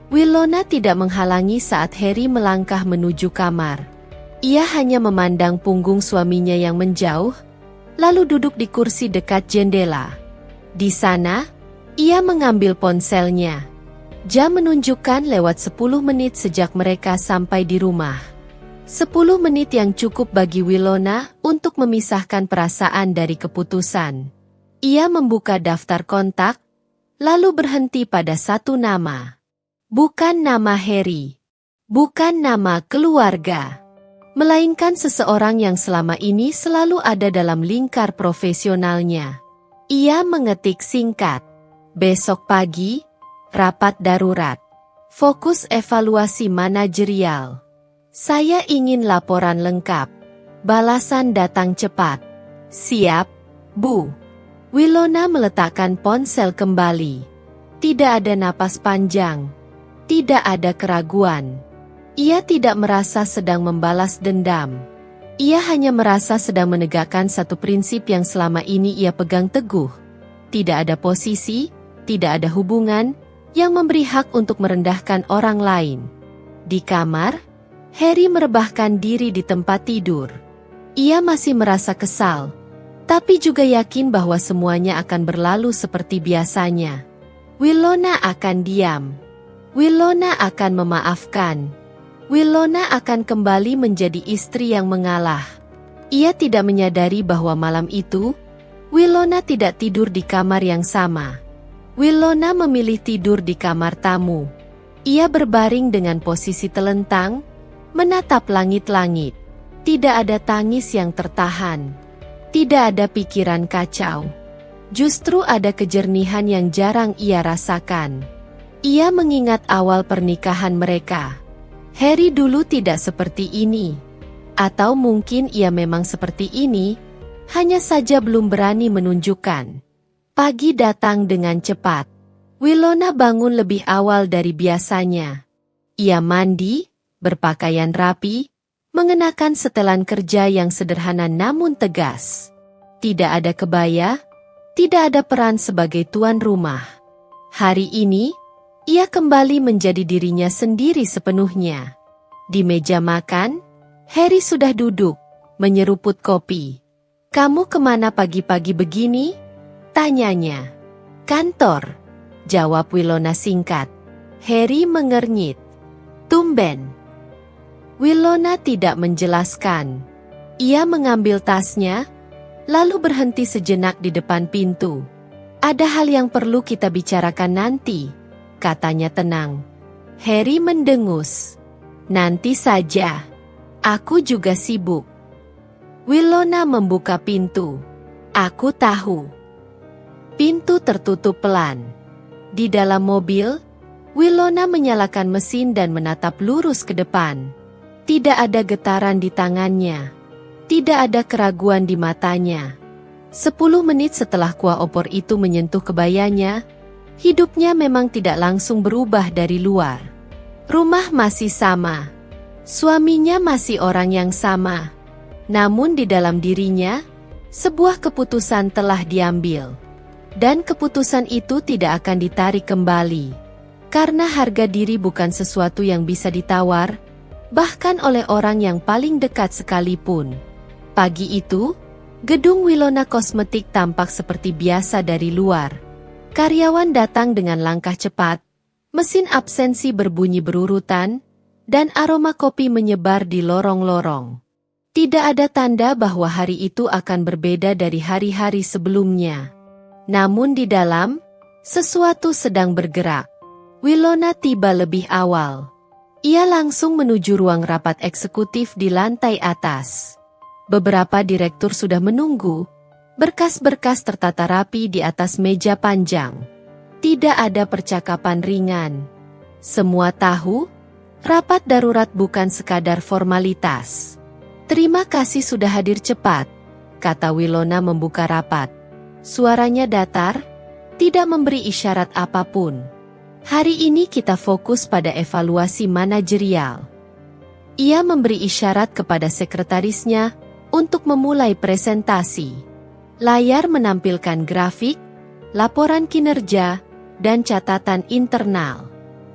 Winona tidak menghalangi saat Harry melangkah menuju kamar. Ia hanya memandang punggung suaminya yang menjauh, lalu duduk di kursi dekat jendela. Di sana, ia mengambil ponselnya. Jam menunjukkan lewat 10 menit sejak mereka sampai di rumah. 10 menit yang cukup bagi Winona untuk memisahkan perasaan dari keputusan. Ia membuka daftar kontak, lalu berhenti pada satu nama. Bukan nama Harry. Bukan nama keluarga. Melainkan seseorang yang selama ini selalu ada dalam lingkar profesionalnya. Ia mengetik singkat. "Besok pagi, rapat darurat. Fokus evaluasi manajerial. Saya ingin laporan lengkap. Balasan datang cepat." "Siap, Bu." Winona meletakkan ponsel kembali. Tidak ada napas panjang. Tidak ada keraguan. Ia tidak merasa sedang membalas dendam. Ia hanya merasa sedang menegakkan satu prinsip yang selama ini ia pegang teguh. Tidak ada posisi, tidak ada hubungan yang memberi hak untuk merendahkan orang lain. Di kamar, Harry merebahkan diri di tempat tidur. Ia masih merasa kesal, tapi juga yakin bahwa semuanya akan berlalu seperti biasanya. Winona akan diam. Winona akan memaafkan. Winona akan kembali menjadi istri yang mengalah. Ia tidak menyadari bahwa malam itu, Winona tidak tidur di kamar yang sama. Winona memilih tidur di kamar tamu. Ia berbaring dengan posisi telentang, menatap langit-langit. Tidak ada tangis yang tertahan. Tidak ada pikiran kacau. Justru ada kejernihan yang jarang ia rasakan. Ia mengingat awal pernikahan mereka. Harry dulu tidak seperti ini. Atau mungkin ia memang seperti ini, hanya saja belum berani menunjukkan. Pagi datang dengan cepat. Winona bangun lebih awal dari biasanya. Ia mandi, berpakaian rapi, mengenakan setelan kerja yang sederhana namun tegas. Tidak ada kebaya, tidak ada peran sebagai tuan rumah. Hari ini, Ia kembali menjadi dirinya sendiri sepenuhnya. Di meja makan, Harry sudah duduk, menyeruput kopi. "Kamu kemana pagi-pagi begini?" tanyanya. "Kantor," jawab Winona singkat. Harry mengernyit. "Tumben." Winona tidak menjelaskan. Ia mengambil tasnya, lalu berhenti sejenak di depan pintu. "Ada hal yang perlu kita bicarakan nanti," katanya tenang. Harry mendengus. "Nanti saja. Aku juga sibuk." Winona membuka pintu. "Aku tahu." Pintu tertutup pelan. Di dalam mobil, Winona menyalakan mesin dan menatap lurus ke depan. Tidak ada getaran di tangannya. Tidak ada keraguan di matanya. 10 menit setelah kuah opor itu menyentuh kebayanya, hidupnya memang tidak langsung berubah dari luar. Rumah masih sama. Suaminya masih orang yang sama. Namun di dalam dirinya, sebuah keputusan telah diambil. Dan keputusan itu tidak akan ditarik kembali. Karena harga diri bukan sesuatu yang bisa ditawar, bahkan oleh orang yang paling dekat sekalipun. Pagi itu, gedung Winona Kosmetik tampak seperti biasa dari luar. Karyawan datang dengan langkah cepat, mesin absensi berbunyi berurutan, dan aroma kopi menyebar di lorong-lorong. Tidak ada tanda bahwa hari itu akan berbeda dari hari-hari sebelumnya. Namun di dalam, sesuatu sedang bergerak. Winona tiba lebih awal. Ia langsung menuju ruang rapat eksekutif di lantai atas. Beberapa direktur sudah menunggu, berkas-berkas tertata rapi di atas meja panjang. Tidak ada percakapan ringan. Semua tahu, rapat darurat bukan sekadar formalitas. "Terima kasih sudah hadir cepat," kata Winona membuka rapat. Suaranya datar, tidak memberi isyarat apapun. "Hari ini kita fokus pada evaluasi manajerial." Ia memberi isyarat kepada sekretarisnya untuk memulai presentasi. Layar menampilkan grafik, laporan kinerja, dan catatan internal.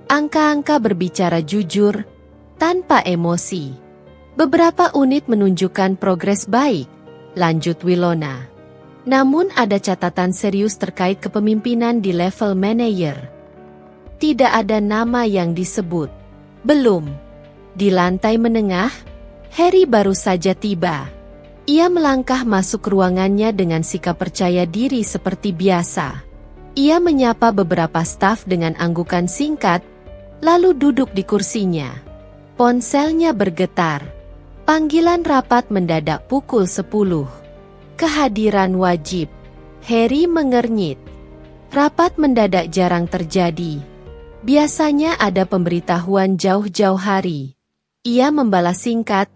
Angka-angka berbicara jujur, tanpa emosi. "Beberapa unit menunjukkan progres baik," lanjut Winona. "Namun ada catatan serius terkait kepemimpinan di level manajer." Tidak ada nama yang disebut. Belum. Di lantai menengah, Harry baru saja tiba. Ia melangkah masuk ruangannya dengan sikap percaya diri seperti biasa. Ia menyapa beberapa staf dengan anggukan singkat, lalu duduk di kursinya. Ponselnya bergetar. Panggilan rapat mendadak pukul 10. Kehadiran wajib. Harry mengernyit. Rapat mendadak jarang terjadi. Biasanya ada pemberitahuan jauh-jauh hari. Ia membalas singkat,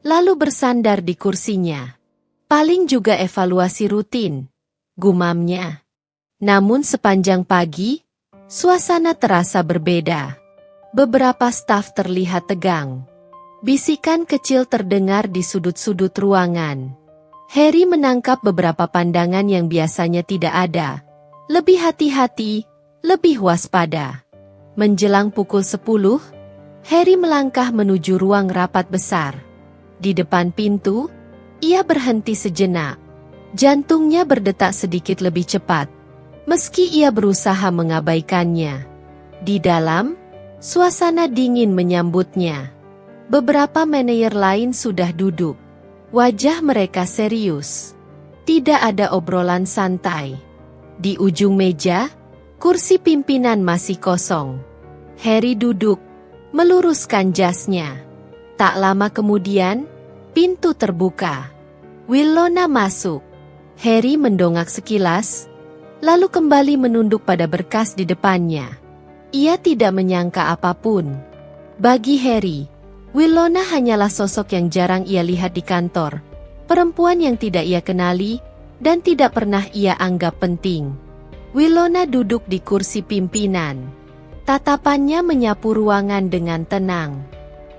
lalu bersandar di kursinya. "Paling juga evaluasi rutin," gumamnya. Namun sepanjang pagi, suasana terasa berbeda. Beberapa staf terlihat tegang. Bisikan kecil terdengar di sudut-sudut ruangan. Harry menangkap beberapa pandangan yang biasanya tidak ada. Lebih hati-hati, lebih waspada. Menjelang pukul 10, Harry melangkah menuju ruang rapat besar. Di depan pintu, ia berhenti sejenak. Jantungnya berdetak sedikit lebih cepat, meski ia berusaha mengabaikannya. Di dalam, suasana dingin menyambutnya. Beberapa manajer lain sudah duduk. Wajah mereka serius. Tidak ada obrolan santai. Di ujung meja, kursi pimpinan masih kosong. Harry duduk, meluruskan jasnya. Tak lama kemudian, pintu terbuka. Winona masuk. Harry mendongak sekilas, lalu kembali menunduk pada berkas di depannya. Ia tidak menyangka apapun. Bagi Harry, Winona hanyalah sosok yang jarang ia lihat di kantor. Perempuan yang tidak ia kenali, dan tidak pernah ia anggap penting. Winona duduk di kursi pimpinan. Tatapannya menyapu ruangan dengan tenang.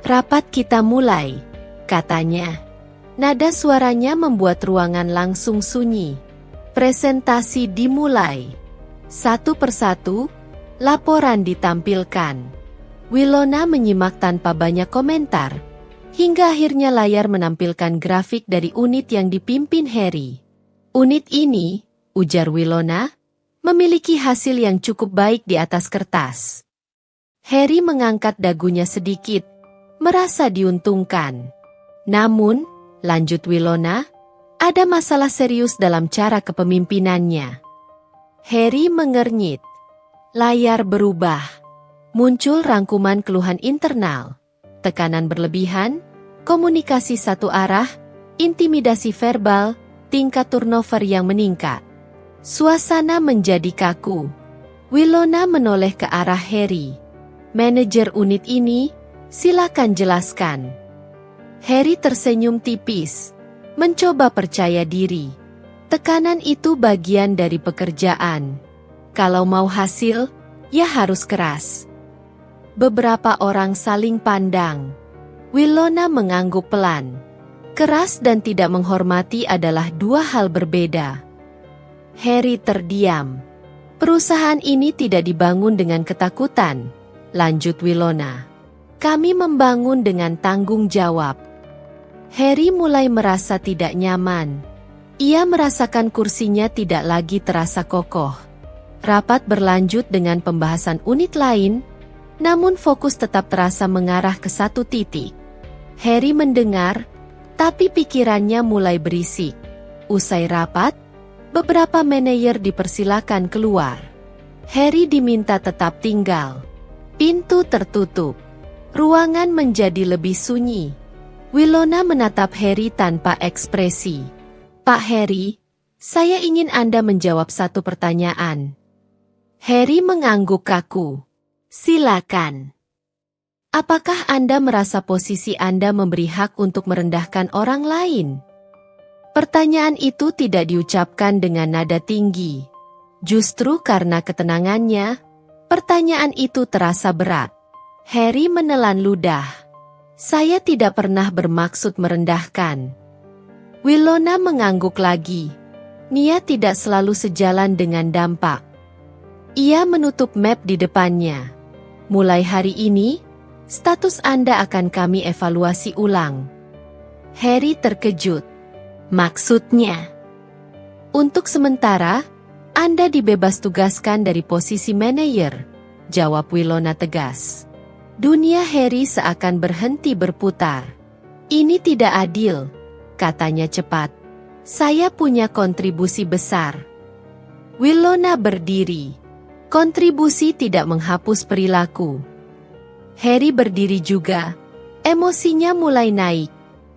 "Rapat kita mulai," katanya. Nada suaranya membuat ruangan langsung sunyi. Presentasi dimulai. Satu persatu, Laporan ditampilkan. Winona menyimak tanpa banyak komentar, hingga akhirnya layar menampilkan grafik dari unit yang dipimpin Harry. Unit ini, ujar Winona, memiliki hasil yang cukup baik di atas kertas. Harry mengangkat dagunya sedikit, merasa diuntungkan. Namun, lanjut Winona, ada masalah serius dalam cara kepemimpinannya. Harry mengernyit. Layar berubah. Muncul rangkuman keluhan internal, tekanan berlebihan, komunikasi satu arah, intimidasi verbal, tingkat turnover yang meningkat. Suasana menjadi kaku. Winona menoleh ke arah Harry. Manajer unit ini, silakan jelaskan. Harry tersenyum tipis, mencoba percaya diri. Tekanan itu bagian dari pekerjaan. Kalau mau hasil, ya harus keras. Beberapa orang saling pandang. Winona mengangguk pelan. Keras dan tidak menghormati adalah dua hal berbeda. Harry terdiam. Perusahaan ini tidak dibangun dengan ketakutan, lanjut Winona. Kami membangun dengan tanggung jawab. Harry mulai merasa tidak nyaman. Ia merasakan kursinya tidak lagi terasa kokoh. Rapat berlanjut dengan pembahasan unit lain, namun fokus tetap terasa mengarah ke satu titik. Harry mendengar, tapi pikirannya mulai berisik. Usai rapat, beberapa manajer dipersilakan keluar. Harry diminta tetap tinggal. Pintu tertutup. Ruangan menjadi lebih sunyi. Winona menatap Harry tanpa ekspresi. Pak Harry, saya ingin Anda menjawab satu pertanyaan. Harry mengangguk kaku. Silakan. Apakah Anda merasa posisi Anda memberi hak untuk merendahkan orang lain? Pertanyaan itu tidak diucapkan dengan nada tinggi. Justru karena ketenangannya, pertanyaan itu terasa berat. Harry menelan ludah. Saya tidak pernah bermaksud merendahkan. Winona mengangguk lagi. Nia tidak selalu sejalan dengan dampak. Ia menutup map di depannya. Mulai hari ini, status Anda akan kami evaluasi ulang. Harry terkejut. Maksudnya? Untuk sementara, Anda dibebas tugaskan dari posisi manajer, jawab Winona tegas. Dunia Harry seakan berhenti berputar. Ini tidak adil, katanya cepat. Saya punya kontribusi besar. Winona berdiri. Kontribusi tidak menghapus perilaku. Harry berdiri juga. Emosinya mulai naik.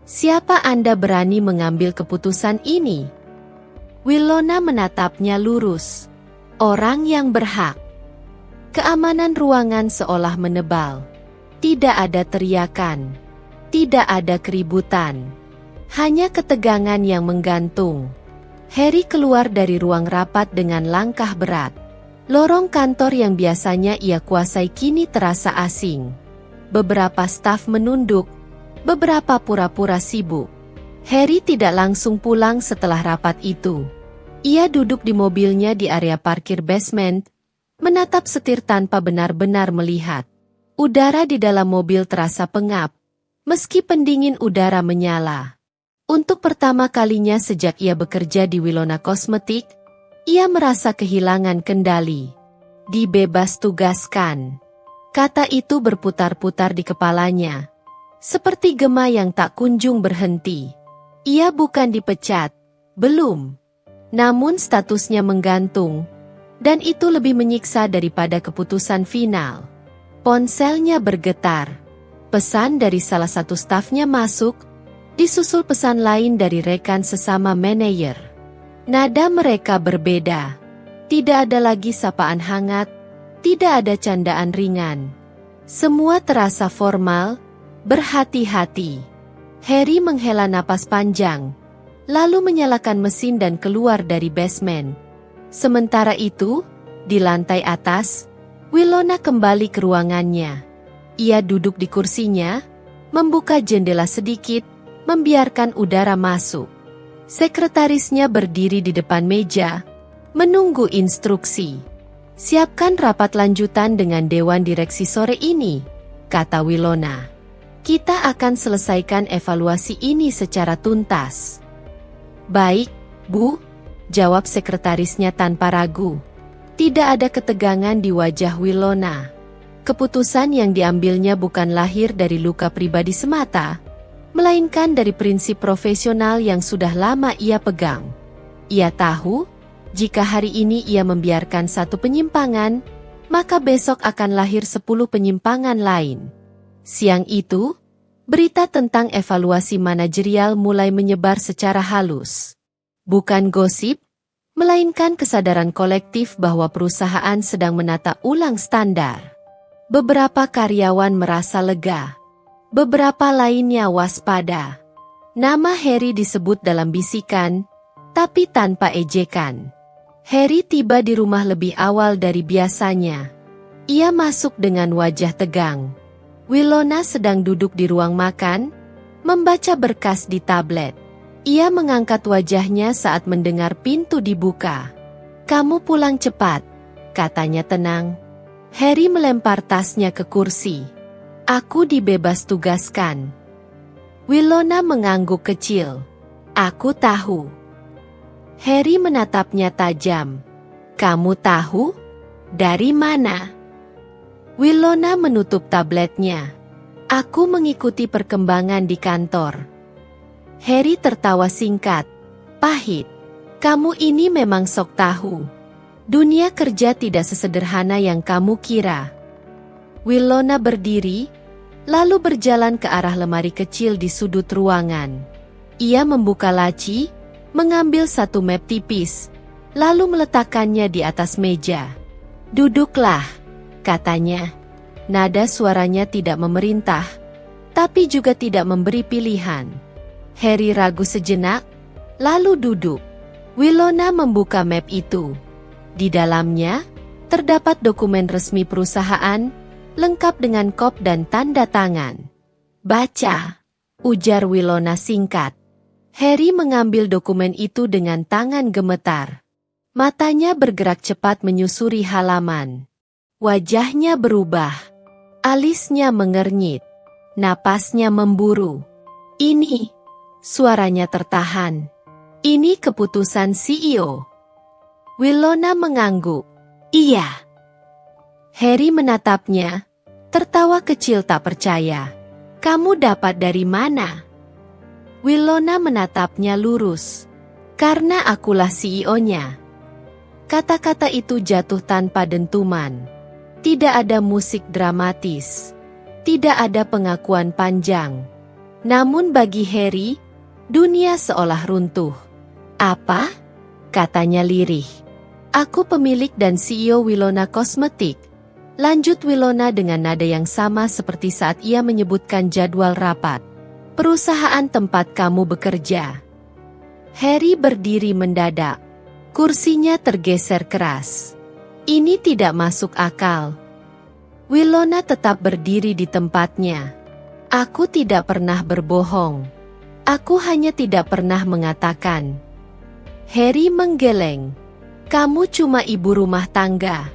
Siapa Anda berani mengambil keputusan ini? Winona menatapnya lurus. Orang yang berhak. Keamanan ruangan seolah menebal. Tidak ada teriakan. Tidak ada keributan. Hanya ketegangan yang menggantung. Harry keluar dari ruang rapat dengan langkah berat. Lorong kantor yang biasanya ia kuasai kini terasa asing. Beberapa staf menunduk, beberapa pura-pura sibuk. Harry tidak langsung pulang setelah rapat itu. Ia duduk di mobilnya di area parkir basement, menatap setir tanpa benar-benar melihat. Udara di dalam mobil terasa pengap, meski pendingin udara menyala. Untuk pertama kalinya sejak ia bekerja di Winona Cosmetics, ia merasa kehilangan kendali. Dibebas tugaskan. Kata itu berputar-putar di kepalanya. Seperti gema yang tak kunjung berhenti. Ia bukan dipecat. Belum. Namun statusnya menggantung. Dan itu lebih menyiksa daripada keputusan final. Ponselnya bergetar. Pesan dari salah satu stafnya masuk, disusul pesan lain dari rekan sesama manajer. Nada mereka berbeda. Tidak ada lagi sapaan hangat, tidak ada candaan ringan. Semua terasa formal, berhati-hati. Harry menghela napas panjang, lalu menyalakan mesin dan keluar dari basement. Sementara itu, di lantai atas, Winona kembali ke ruangannya. Ia duduk di kursinya, membuka jendela sedikit, membiarkan udara masuk. Sekretarisnya berdiri di depan meja, menunggu instruksi. Siapkan rapat lanjutan dengan Dewan Direksi sore ini, kata Winona. Kita akan selesaikan evaluasi ini secara tuntas. Baik, Bu, jawab sekretarisnya tanpa ragu. Tidak ada ketegangan di wajah Winona. Keputusan yang diambilnya bukan lahir dari luka pribadi semata, melainkan dari prinsip profesional yang sudah lama ia pegang. Ia tahu, jika hari ini ia membiarkan satu penyimpangan, maka besok akan lahir 10 penyimpangan lain. Siang itu, berita tentang evaluasi manajerial mulai menyebar secara halus. Bukan gosip, melainkan kesadaran kolektif bahwa perusahaan sedang menata ulang standar. Beberapa karyawan merasa lega. Beberapa lainnya waspada. Nama Harry disebut dalam bisikan, tapi tanpa ejekan. Harry tiba di rumah lebih awal dari biasanya. Ia masuk dengan wajah tegang. Winona sedang duduk di ruang makan, membaca berkas di tablet. Ia mengangkat wajahnya saat mendengar pintu dibuka. "Kamu pulang cepat," katanya tenang. Harry melempar tasnya ke kursi. "Aku dibebas tugaskan." Winona mengangguk kecil. "Aku tahu." Harry menatapnya tajam. "Kamu tahu? Dari mana?" Winona menutup tabletnya. "Aku mengikuti perkembangan di kantor." Harry tertawa singkat. "Pahit. Kamu ini memang sok tahu. Dunia kerja tidak sesederhana yang kamu kira." Winona berdiri, lalu berjalan ke arah lemari kecil di sudut ruangan. Ia membuka laci, mengambil satu map tipis, lalu meletakkannya di atas meja. "Duduklah," katanya. Nada suaranya tidak memerintah, tapi juga tidak memberi pilihan. Harry ragu sejenak, lalu duduk. Winona membuka map itu. Di dalamnya, terdapat dokumen resmi perusahaan, lengkap dengan kop dan tanda tangan. "Baca," ujar Winona singkat. Harry mengambil dokumen itu dengan tangan gemetar. Matanya bergerak cepat menyusuri halaman. Wajahnya berubah. Alisnya mengernyit. Napasnya memburu. "Ini," suaranya tertahan. "Ini keputusan CEO." Winona mengangguk. "Iya." Harry menatapnya, tertawa kecil tak percaya. "Kamu dapat dari mana?" Winona menatapnya lurus. "Karena akulah CEO-nya." Kata-kata itu jatuh tanpa dentuman. Tidak ada musik dramatis. Tidak ada pengakuan panjang. Namun bagi Harry, dunia seolah runtuh. "Apa?" katanya lirih. "Aku pemilik dan CEO Winona Cosmetic," lanjut Winona dengan nada yang sama seperti saat ia menyebutkan jadwal rapat. "Perusahaan tempat kamu bekerja." Harry berdiri mendadak. Kursinya tergeser keras. Ini tidak masuk akal. Winona tetap berdiri di tempatnya. "Aku tidak pernah berbohong. Aku hanya tidak pernah mengatakan." Harry menggeleng. "Kamu cuma ibu rumah tangga.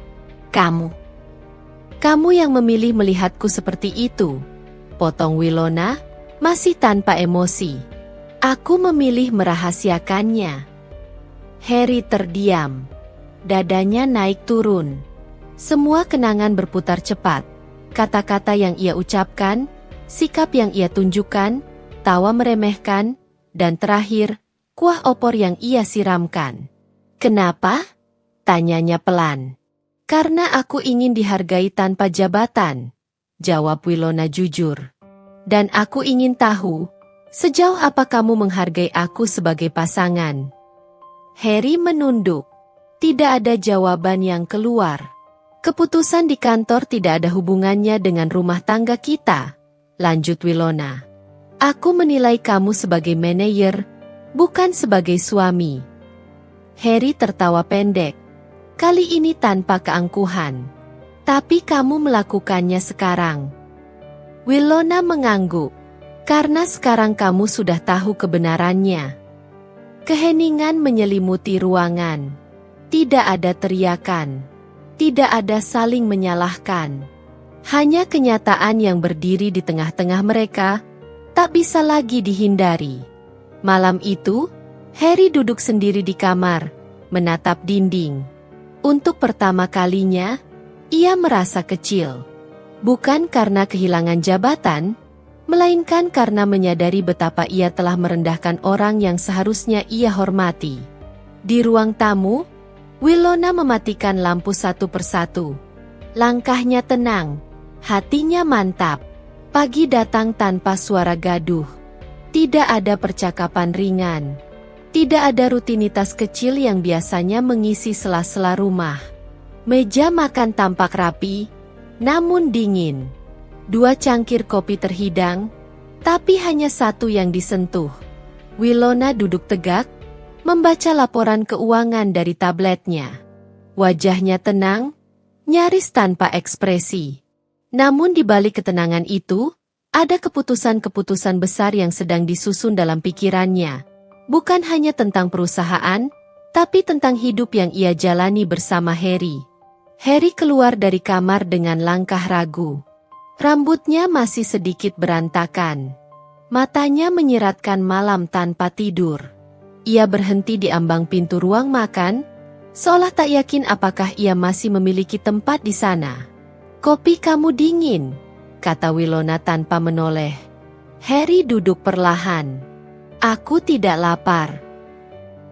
Kamu yang memilih melihatku seperti itu," potong Winona, masih tanpa emosi. "Aku memilih merahasiakannya." Harry terdiam. Dadanya naik turun. Semua kenangan berputar cepat. Kata-kata yang ia ucapkan, sikap yang ia tunjukkan, tawa meremehkan, dan terakhir, kuah opor yang ia siramkan. "Kenapa?" tanyanya pelan. "Karena aku ingin dihargai tanpa jabatan," jawab Winona jujur. "Dan aku ingin tahu, sejauh apa kamu menghargai aku sebagai pasangan." Harry menunduk. Tidak ada jawaban yang keluar. "Keputusan di kantor tidak ada hubungannya dengan rumah tangga kita," lanjut Winona. "Aku menilai kamu sebagai manajer, bukan sebagai suami." Harry tertawa pendek. Kali ini tanpa keangkuhan. "Tapi kamu melakukannya sekarang." Winona mengangguk. "Karena sekarang kamu sudah tahu kebenarannya." Keheningan menyelimuti ruangan. Tidak ada teriakan. Tidak ada saling menyalahkan. Hanya kenyataan yang berdiri di tengah-tengah mereka, tak bisa lagi dihindari. Malam itu, Harry duduk sendiri di kamar, menatap dinding. Untuk pertama kalinya, ia merasa kecil. Bukan karena kehilangan jabatan, melainkan karena menyadari betapa ia telah merendahkan orang yang seharusnya ia hormati. Di ruang tamu, Winona mematikan lampu satu persatu. Langkahnya tenang, hatinya mantap. Pagi datang tanpa suara gaduh. Tidak ada percakapan ringan. Tidak ada rutinitas kecil yang biasanya mengisi sela-sela rumah. Meja makan tampak rapi, namun dingin. 2 cangkir kopi terhidang, tapi hanya satu yang disentuh. Winona duduk tegak, membaca laporan keuangan dari tabletnya. Wajahnya tenang, nyaris tanpa ekspresi. Namun di balik ketenangan itu, ada keputusan-keputusan besar yang sedang disusun dalam pikirannya. Bukan hanya tentang perusahaan, tapi tentang hidup yang ia jalani bersama Harry. Harry keluar dari kamar dengan langkah ragu. Rambutnya masih sedikit berantakan. Matanya menyeratkan malam tanpa tidur. Ia berhenti di ambang pintu ruang makan, seolah tak yakin apakah ia masih memiliki tempat di sana. "Kopi kamu dingin," kata Winona tanpa menoleh. Harry duduk perlahan. "Aku tidak lapar."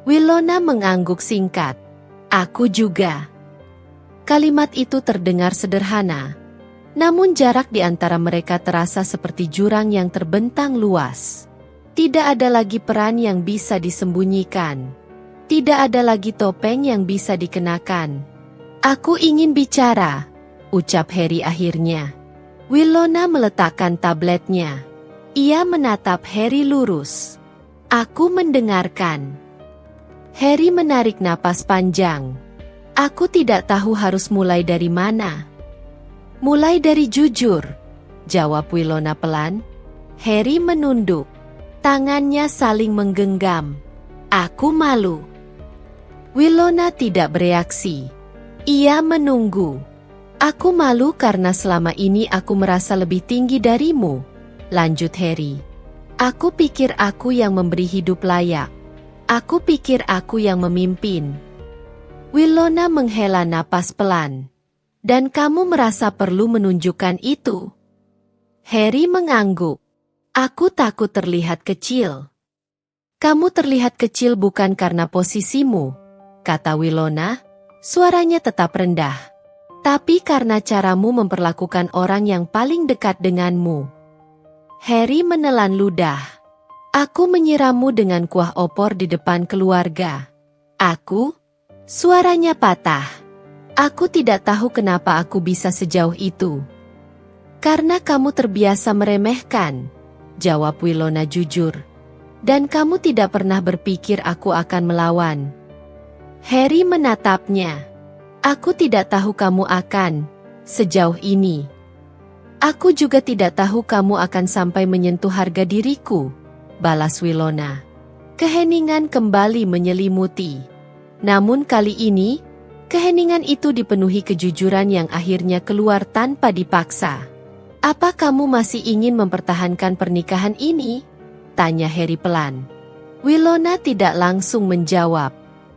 Winona mengangguk singkat. "Aku juga." Kalimat itu terdengar sederhana, namun jarak di antara mereka terasa seperti jurang yang terbentang luas. Tidak ada lagi peran yang bisa disembunyikan. Tidak ada lagi topeng yang bisa dikenakan. "Aku ingin bicara," ucap Harry akhirnya. Winona meletakkan tabletnya. Ia menatap Harry lurus. "Aku mendengarkan." Harry menarik napas panjang. "Aku tidak tahu harus mulai dari mana." "Mulai dari jujur," jawab Winona pelan. Harry menunduk. Tangannya saling menggenggam. "Aku malu." Winona tidak bereaksi. Ia menunggu. "Aku malu karena selama ini aku merasa lebih tinggi darimu," lanjut Harry. "Aku pikir aku yang memberi hidup layak. Aku pikir aku yang memimpin." Winona menghela napas pelan. "Dan kamu merasa perlu menunjukkan itu?" Harry mengangguk. "Aku takut terlihat kecil." "Kamu terlihat kecil bukan karena posisimu," kata Winona, suaranya tetap rendah. "Tapi karena caramu memperlakukan orang yang paling dekat denganmu." Harry menelan ludah. "Aku menyirammu dengan kuah opor di depan keluarga." "Aku?" Suaranya patah. "Aku tidak tahu kenapa aku bisa sejauh itu." "Karena kamu terbiasa meremehkan," jawab Winona jujur. "Dan kamu tidak pernah berpikir aku akan melawan." Harry menatapnya. "Aku tidak tahu kamu akan, sejauh ini. Aku juga tidak tahu kamu akan sampai menyentuh harga diriku," balas Winona. Keheningan kembali menyelimuti. Namun kali ini, keheningan itu dipenuhi kejujuran yang akhirnya keluar tanpa dipaksa. "Apa kamu masih ingin mempertahankan pernikahan ini?" tanya Harry pelan. Winona tidak langsung menjawab.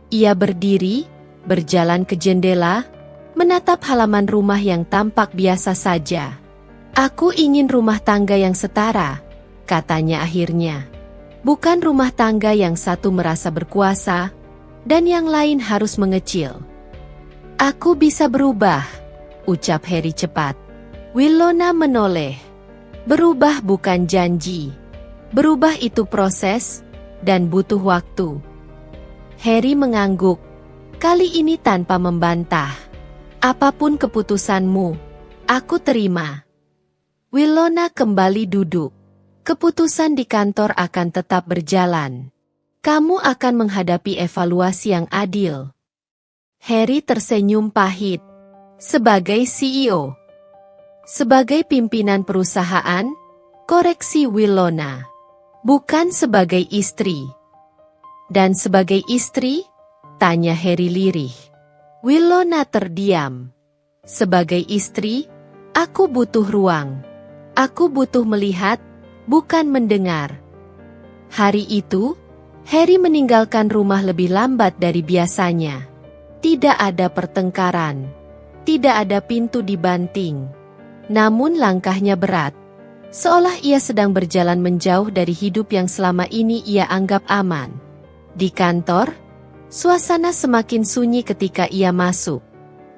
Ia berdiri, berjalan ke jendela, menatap halaman rumah yang tampak biasa saja. "Aku ingin rumah tangga yang setara," katanya akhirnya. "Bukan rumah tangga yang satu merasa berkuasa, dan yang lain harus mengecil." "Aku bisa berubah," ucap Harry cepat. Winona menoleh. "Berubah bukan janji. Berubah itu proses, dan butuh waktu." Harry mengangguk, kali ini tanpa membantah. "Apapun keputusanmu, aku terima." Winona kembali duduk. "Keputusan di kantor akan tetap berjalan. Kamu akan menghadapi evaluasi yang adil." Harry tersenyum pahit. "Sebagai CEO. Sebagai pimpinan perusahaan," koreksi Winona. "Bukan sebagai istri." "Dan sebagai istri?" tanya Harry lirih. Winona terdiam. Sebagai istri, aku butuh ruang. Aku butuh melihat, bukan mendengar. Hari itu, Harry meninggalkan rumah lebih lambat dari biasanya. Tidak ada pertengkaran. Tidak ada pintu dibanting. Namun langkahnya berat. Seolah ia sedang berjalan menjauh dari hidup yang selama ini ia anggap aman. Di kantor, suasana semakin sunyi ketika ia masuk.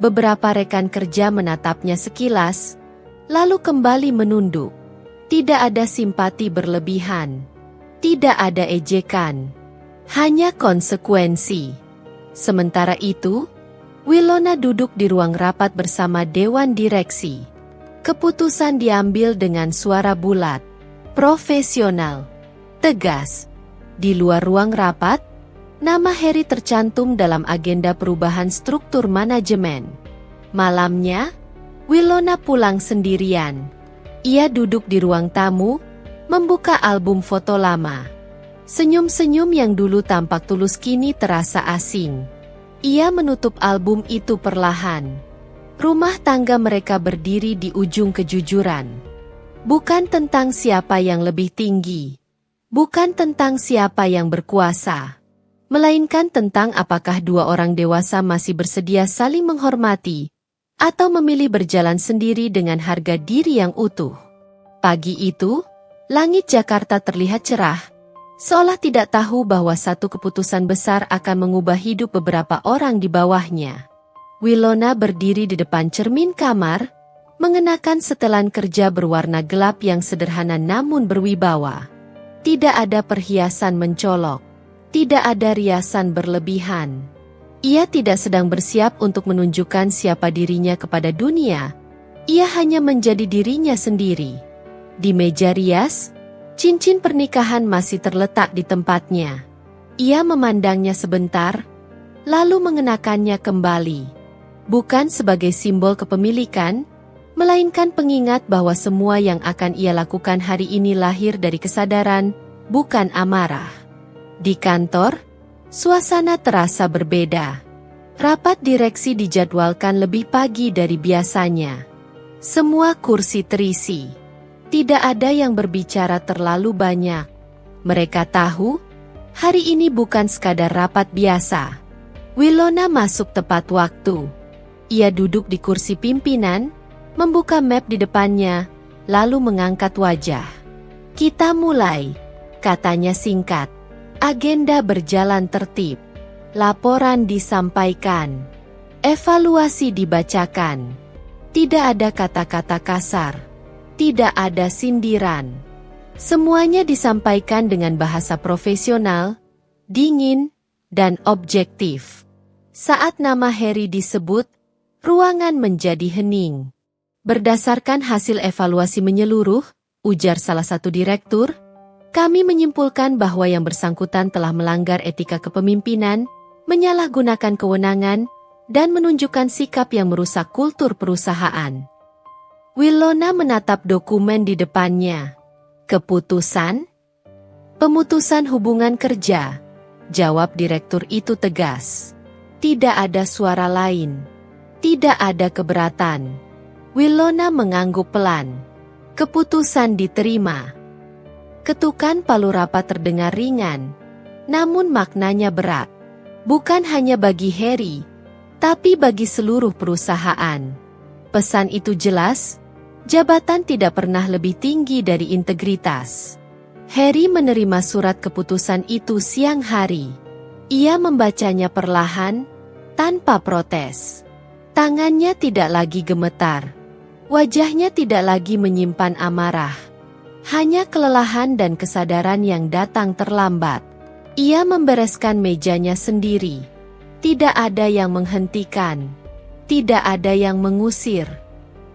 Beberapa rekan kerja menatapnya sekilas, lalu kembali menunduk. Tidak ada simpati berlebihan. Tidak ada ejekan. Hanya konsekuensi. Sementara itu, Winona duduk di ruang rapat bersama Dewan Direksi. Keputusan diambil dengan suara bulat, profesional, tegas. Di luar ruang rapat, nama Harry tercantum dalam agenda perubahan struktur manajemen. Malamnya, Winona pulang sendirian. Ia duduk di ruang tamu, membuka album foto lama. Senyum-senyum yang dulu tampak tulus kini terasa asing. Ia menutup album itu perlahan. Rumah tangga mereka berdiri di ujung kejujuran. Bukan tentang siapa yang lebih tinggi. Bukan tentang siapa yang berkuasa. Melainkan tentang apakah dua orang dewasa masih bersedia saling menghormati, atau memilih berjalan sendiri dengan harga diri yang utuh. Pagi itu, langit Jakarta terlihat cerah. Seolah tidak tahu bahwa satu keputusan besar akan mengubah hidup beberapa orang di bawahnya. Winona berdiri di depan cermin kamar, mengenakan setelan kerja berwarna gelap yang sederhana namun berwibawa. Tidak ada perhiasan mencolok. Tidak ada riasan berlebihan. Ia tidak sedang bersiap untuk menunjukkan siapa dirinya kepada dunia. Ia hanya menjadi dirinya sendiri. Di meja rias, cincin pernikahan masih terletak di tempatnya. Ia memandangnya sebentar, lalu mengenakannya kembali. Bukan sebagai simbol kepemilikan, melainkan pengingat bahwa semua yang akan ia lakukan hari ini lahir dari kesadaran, bukan amarah. Di kantor, suasana terasa berbeda. Rapat direksi dijadwalkan lebih pagi dari biasanya. Semua kursi terisi. Tidak ada yang berbicara terlalu banyak. Mereka tahu, hari ini bukan sekadar rapat biasa. Winona masuk tepat waktu. Ia duduk di kursi pimpinan, membuka map di depannya, lalu mengangkat wajah. Kita mulai, katanya singkat. Agenda berjalan tertib. Laporan disampaikan. Evaluasi dibacakan. Tidak ada kata-kata kasar. Tidak ada sindiran. Semuanya disampaikan dengan bahasa profesional, dingin, dan objektif. Saat nama Harry disebut, ruangan menjadi hening. Berdasarkan hasil evaluasi menyeluruh, ujar salah satu direktur, kami menyimpulkan bahwa yang bersangkutan telah melanggar etika kepemimpinan, menyalahgunakan kewenangan, dan menunjukkan sikap yang merusak kultur perusahaan. Winona menatap dokumen di depannya. Keputusan? Pemutusan hubungan kerja, jawab direktur itu tegas. Tidak ada suara lain. Tidak ada keberatan. Winona mengangguk pelan. Keputusan diterima. Ketukan palu rapat terdengar ringan, namun maknanya berat. Bukan hanya bagi Harry, tapi bagi seluruh perusahaan. Pesan itu jelas. Jabatan tidak pernah lebih tinggi dari integritas. Harry menerima surat keputusan itu siang hari. Ia membacanya perlahan, tanpa protes. Tangannya tidak lagi gemetar. Wajahnya tidak lagi menyimpan amarah. Hanya kelelahan dan kesadaran yang datang terlambat. Ia membereskan mejanya sendiri. Tidak ada yang menghentikan. Tidak ada yang mengusir.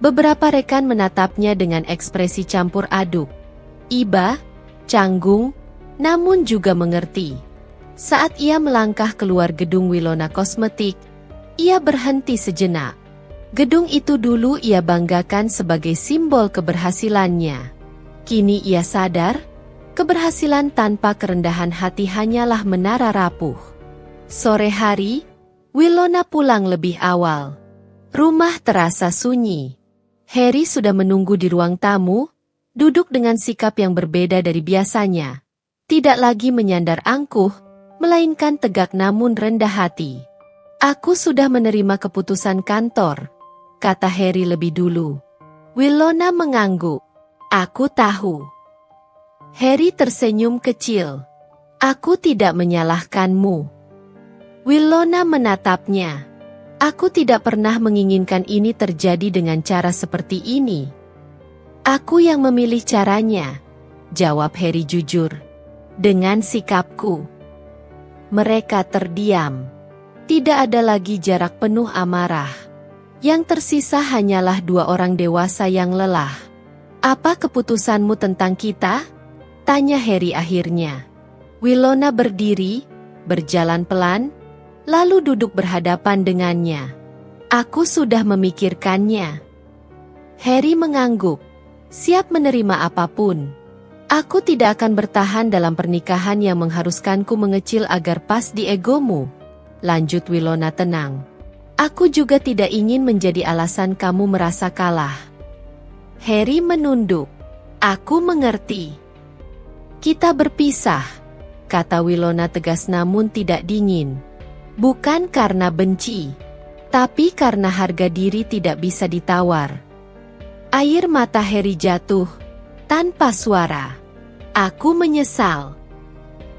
Beberapa rekan menatapnya dengan ekspresi campur aduk. Iba, canggung, namun juga mengerti. Saat ia melangkah keluar gedung Winona Kosmetik, ia berhenti sejenak. Gedung itu dulu ia banggakan sebagai simbol keberhasilannya. Kini ia sadar, keberhasilan tanpa kerendahan hati hanyalah menara rapuh. Sore hari, Winona pulang lebih awal. Rumah terasa sunyi. Harry sudah menunggu di ruang tamu, duduk dengan sikap yang berbeda dari biasanya. Tidak lagi menyandar angkuh, melainkan tegak namun rendah hati. Aku sudah menerima keputusan kantor, kata Harry lebih dulu. Winona mengangguk. Aku tahu. Harry tersenyum kecil. Aku tidak menyalahkanmu. Winona menatapnya. Aku tidak pernah menginginkan ini terjadi dengan cara seperti ini. Aku yang memilih caranya, jawab Harry jujur. Dengan sikapku. Mereka terdiam. Tidak ada lagi jarak penuh amarah. Yang tersisa hanyalah dua orang dewasa yang lelah. Apa keputusanmu tentang kita? Tanya Harry akhirnya. Winona berdiri, berjalan pelan, lalu duduk berhadapan dengannya. Aku sudah memikirkannya. Harry mengangguk, siap menerima apapun. Aku tidak akan bertahan dalam pernikahan yang mengharuskanku mengecil agar pas di egomu. Lanjut Winona tenang. Aku juga tidak ingin menjadi alasan kamu merasa kalah. Harry menunduk. Aku mengerti. Kita berpisah, kata Winona tegas namun tidak dingin. Bukan karena benci, tapi karena harga diri tidak bisa ditawar. Air mata Harry jatuh, tanpa suara. Aku menyesal.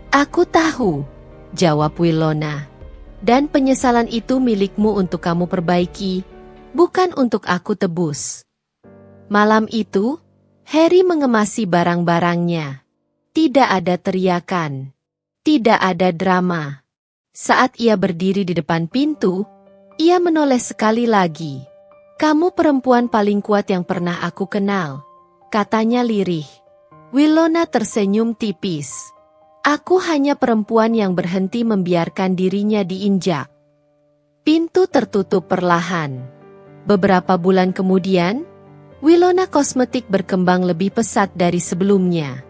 Aku tahu, jawab Winona. Dan penyesalan itu milikmu untuk kamu perbaiki, bukan untuk aku tebus. Malam itu, Harry mengemasi barang-barangnya. Tidak ada teriakan. Tidak ada drama. Saat ia berdiri di depan pintu, ia menoleh sekali lagi. Kamu perempuan paling kuat yang pernah aku kenal, katanya lirih. Winona tersenyum tipis. Aku hanya perempuan yang berhenti membiarkan dirinya diinjak. Pintu tertutup perlahan. Beberapa bulan kemudian, Winona Kosmetik berkembang lebih pesat dari sebelumnya.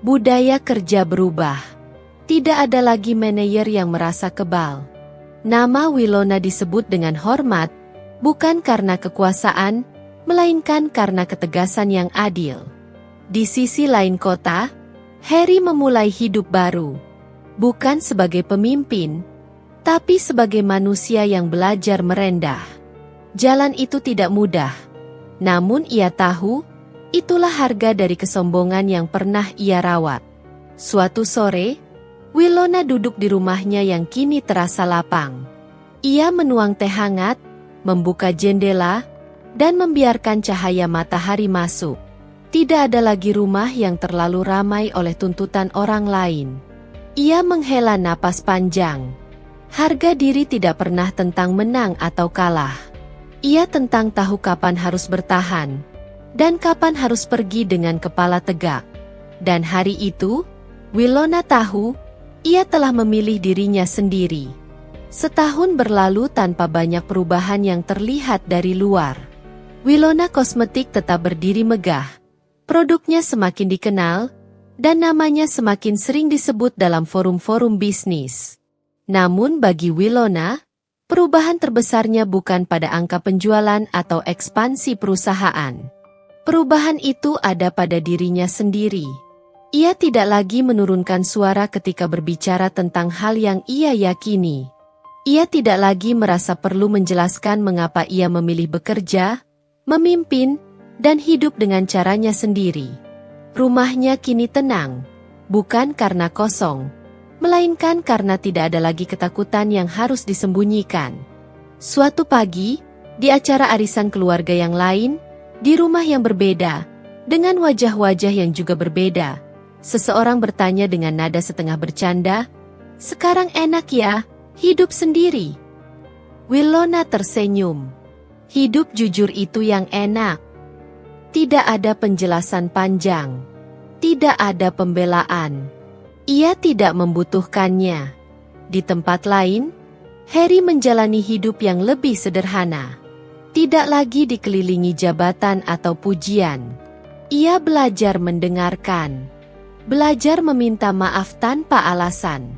Budaya kerja berubah. Tidak ada lagi manajer yang merasa kebal. Nama Winona disebut dengan hormat, bukan karena kekuasaan, melainkan karena ketegasan yang adil. Di sisi lain kota, Harry memulai hidup baru. Bukan sebagai pemimpin, tapi sebagai manusia yang belajar merendah. Jalan itu tidak mudah. Namun ia tahu, itulah harga dari kesombongan yang pernah ia rawat. Suatu sore, Winona duduk di rumahnya yang kini terasa lapang. Ia menuang teh hangat, membuka jendela, dan membiarkan cahaya matahari masuk. Tidak ada lagi rumah yang terlalu ramai oleh tuntutan orang lain. Ia menghela napas panjang. Harga diri tidak pernah tentang menang atau kalah. Ia tentang tahu kapan harus bertahan, dan kapan harus pergi dengan kepala tegak. Dan hari itu, Winona tahu, ia telah memilih dirinya sendiri. Setahun berlalu tanpa banyak perubahan yang terlihat dari luar. Winona Kosmetik tetap berdiri megah. Produknya semakin dikenal, dan namanya semakin sering disebut dalam forum-forum bisnis. Namun bagi Winona, perubahan terbesarnya bukan pada angka penjualan atau ekspansi perusahaan. Perubahan itu ada pada dirinya sendiri. Ia tidak lagi menurunkan suara ketika berbicara tentang hal yang ia yakini. Ia tidak lagi merasa perlu menjelaskan mengapa ia memilih bekerja, memimpin, dan hidup dengan caranya sendiri. Rumahnya kini tenang, bukan karena kosong, melainkan karena tidak ada lagi ketakutan yang harus disembunyikan. Suatu pagi, di acara arisan keluarga yang lain, di rumah yang berbeda, dengan wajah-wajah yang juga berbeda, seseorang bertanya dengan nada setengah bercanda, "Sekarang enak ya, hidup sendiri?" Winona tersenyum. Hidup jujur itu yang enak. Tidak ada penjelasan panjang. Tidak ada pembelaan. Ia tidak membutuhkannya. Di tempat lain, Harry menjalani hidup yang lebih sederhana. Tidak lagi dikelilingi jabatan atau pujian. Ia belajar mendengarkan. Belajar meminta maaf tanpa alasan.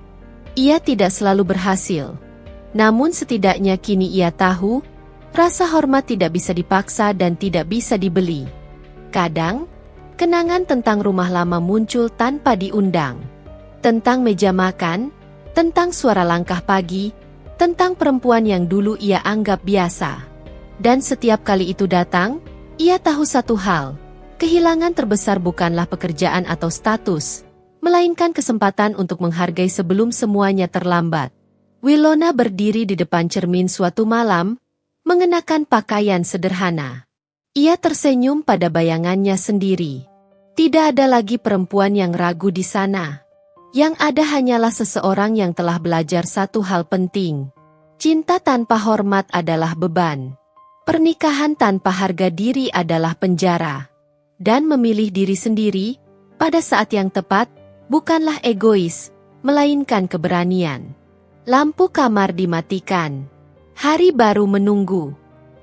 Ia tidak selalu berhasil. Namun setidaknya kini ia tahu, Rasa hormat tidak bisa dipaksa dan tidak bisa dibeli. Kadang, kenangan tentang rumah lama muncul tanpa diundang. Tentang meja makan, tentang suara langkah pagi, tentang perempuan yang dulu ia anggap biasa. Dan setiap kali itu datang, ia tahu satu hal, kehilangan terbesar bukanlah pekerjaan atau status, melainkan kesempatan untuk menghargai sebelum semuanya terlambat. Winona berdiri di depan cermin suatu malam, mengenakan pakaian sederhana. Ia tersenyum pada bayangannya sendiri. Tidak ada lagi perempuan yang ragu di sana. Yang ada hanyalah seseorang yang telah belajar satu hal penting. Cinta tanpa hormat adalah beban. Pernikahan tanpa harga diri adalah penjara. Dan memilih diri sendiri, pada saat yang tepat, bukanlah egois, melainkan keberanian. Lampu kamar dimatikan. Hari baru menunggu.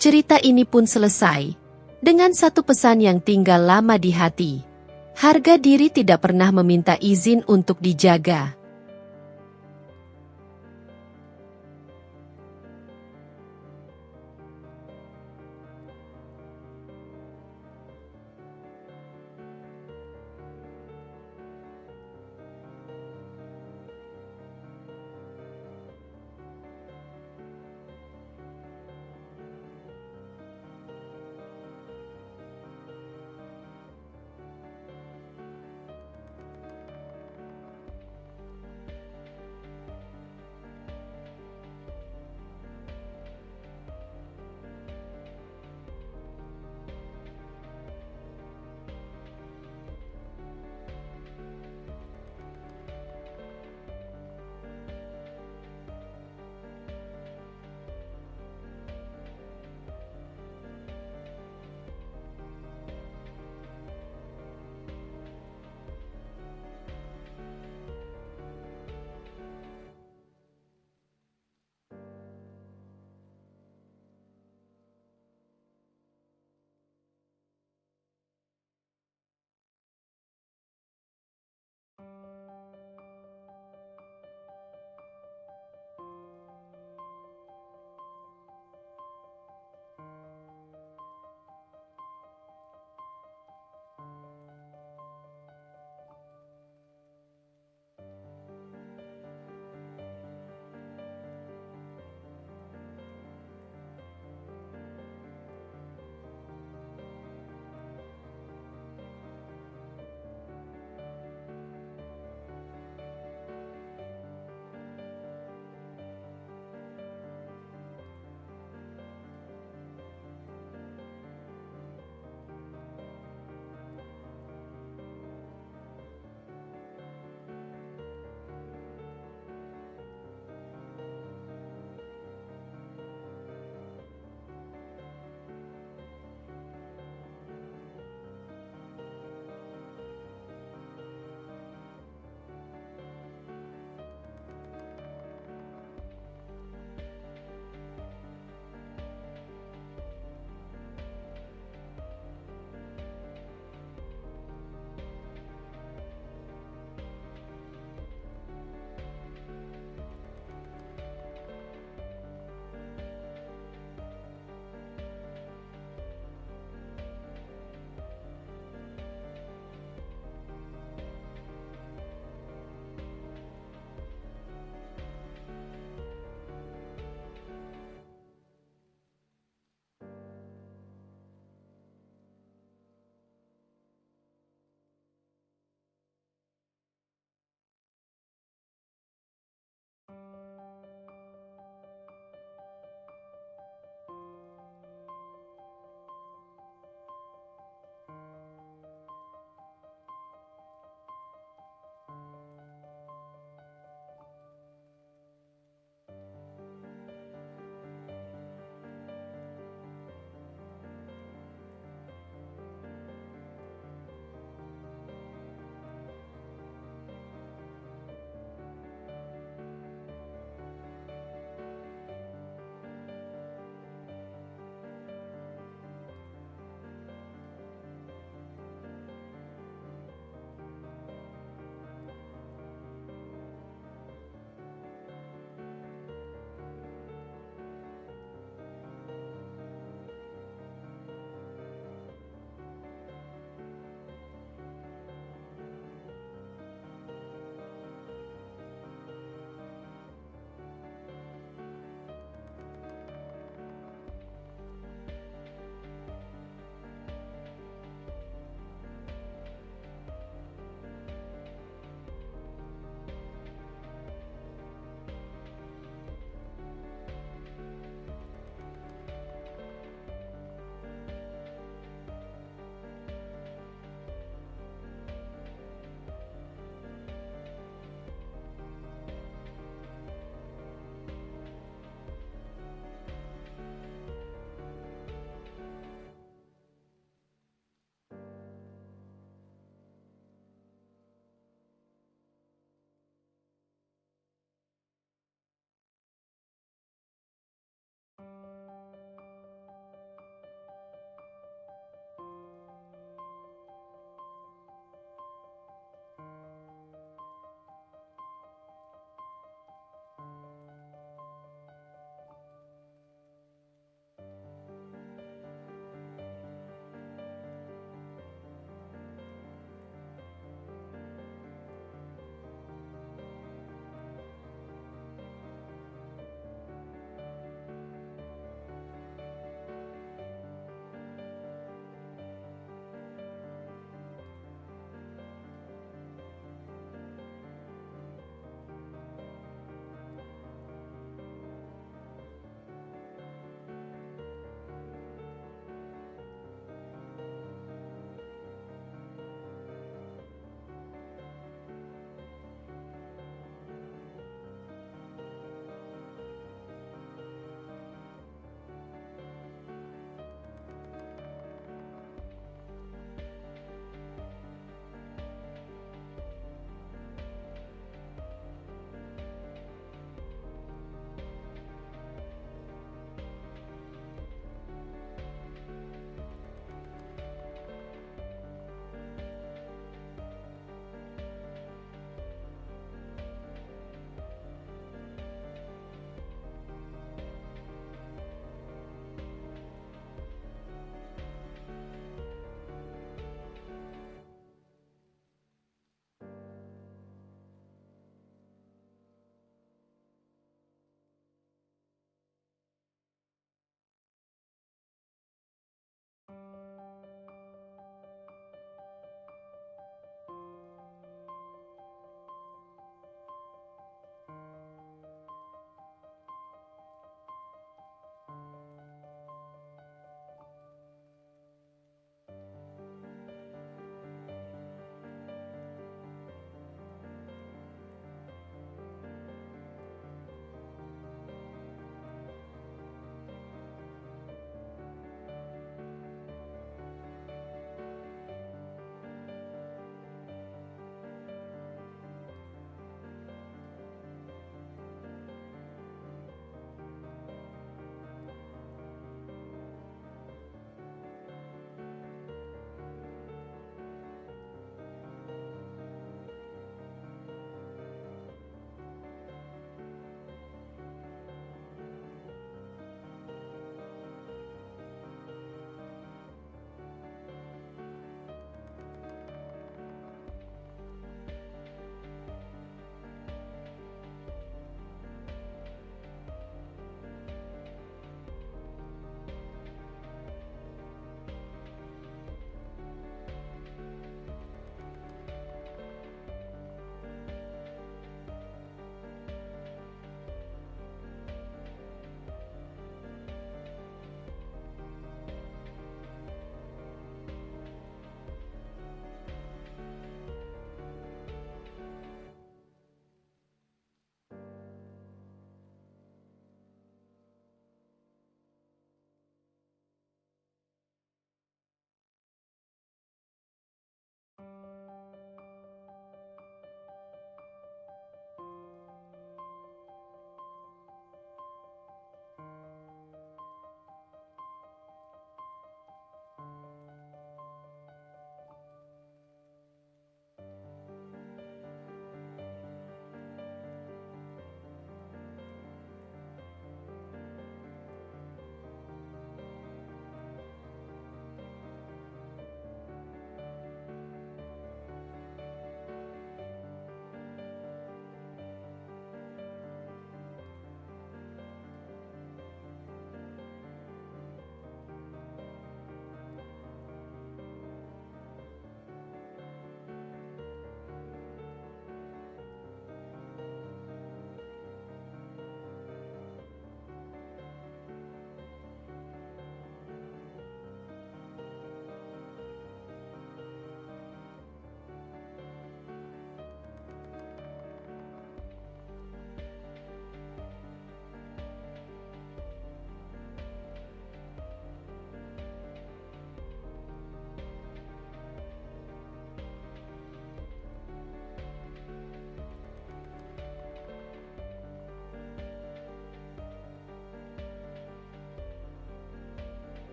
Cerita ini pun selesai, dengan satu pesan yang tinggal lama di hati. Harga diri tidak pernah meminta izin untuk dijaga.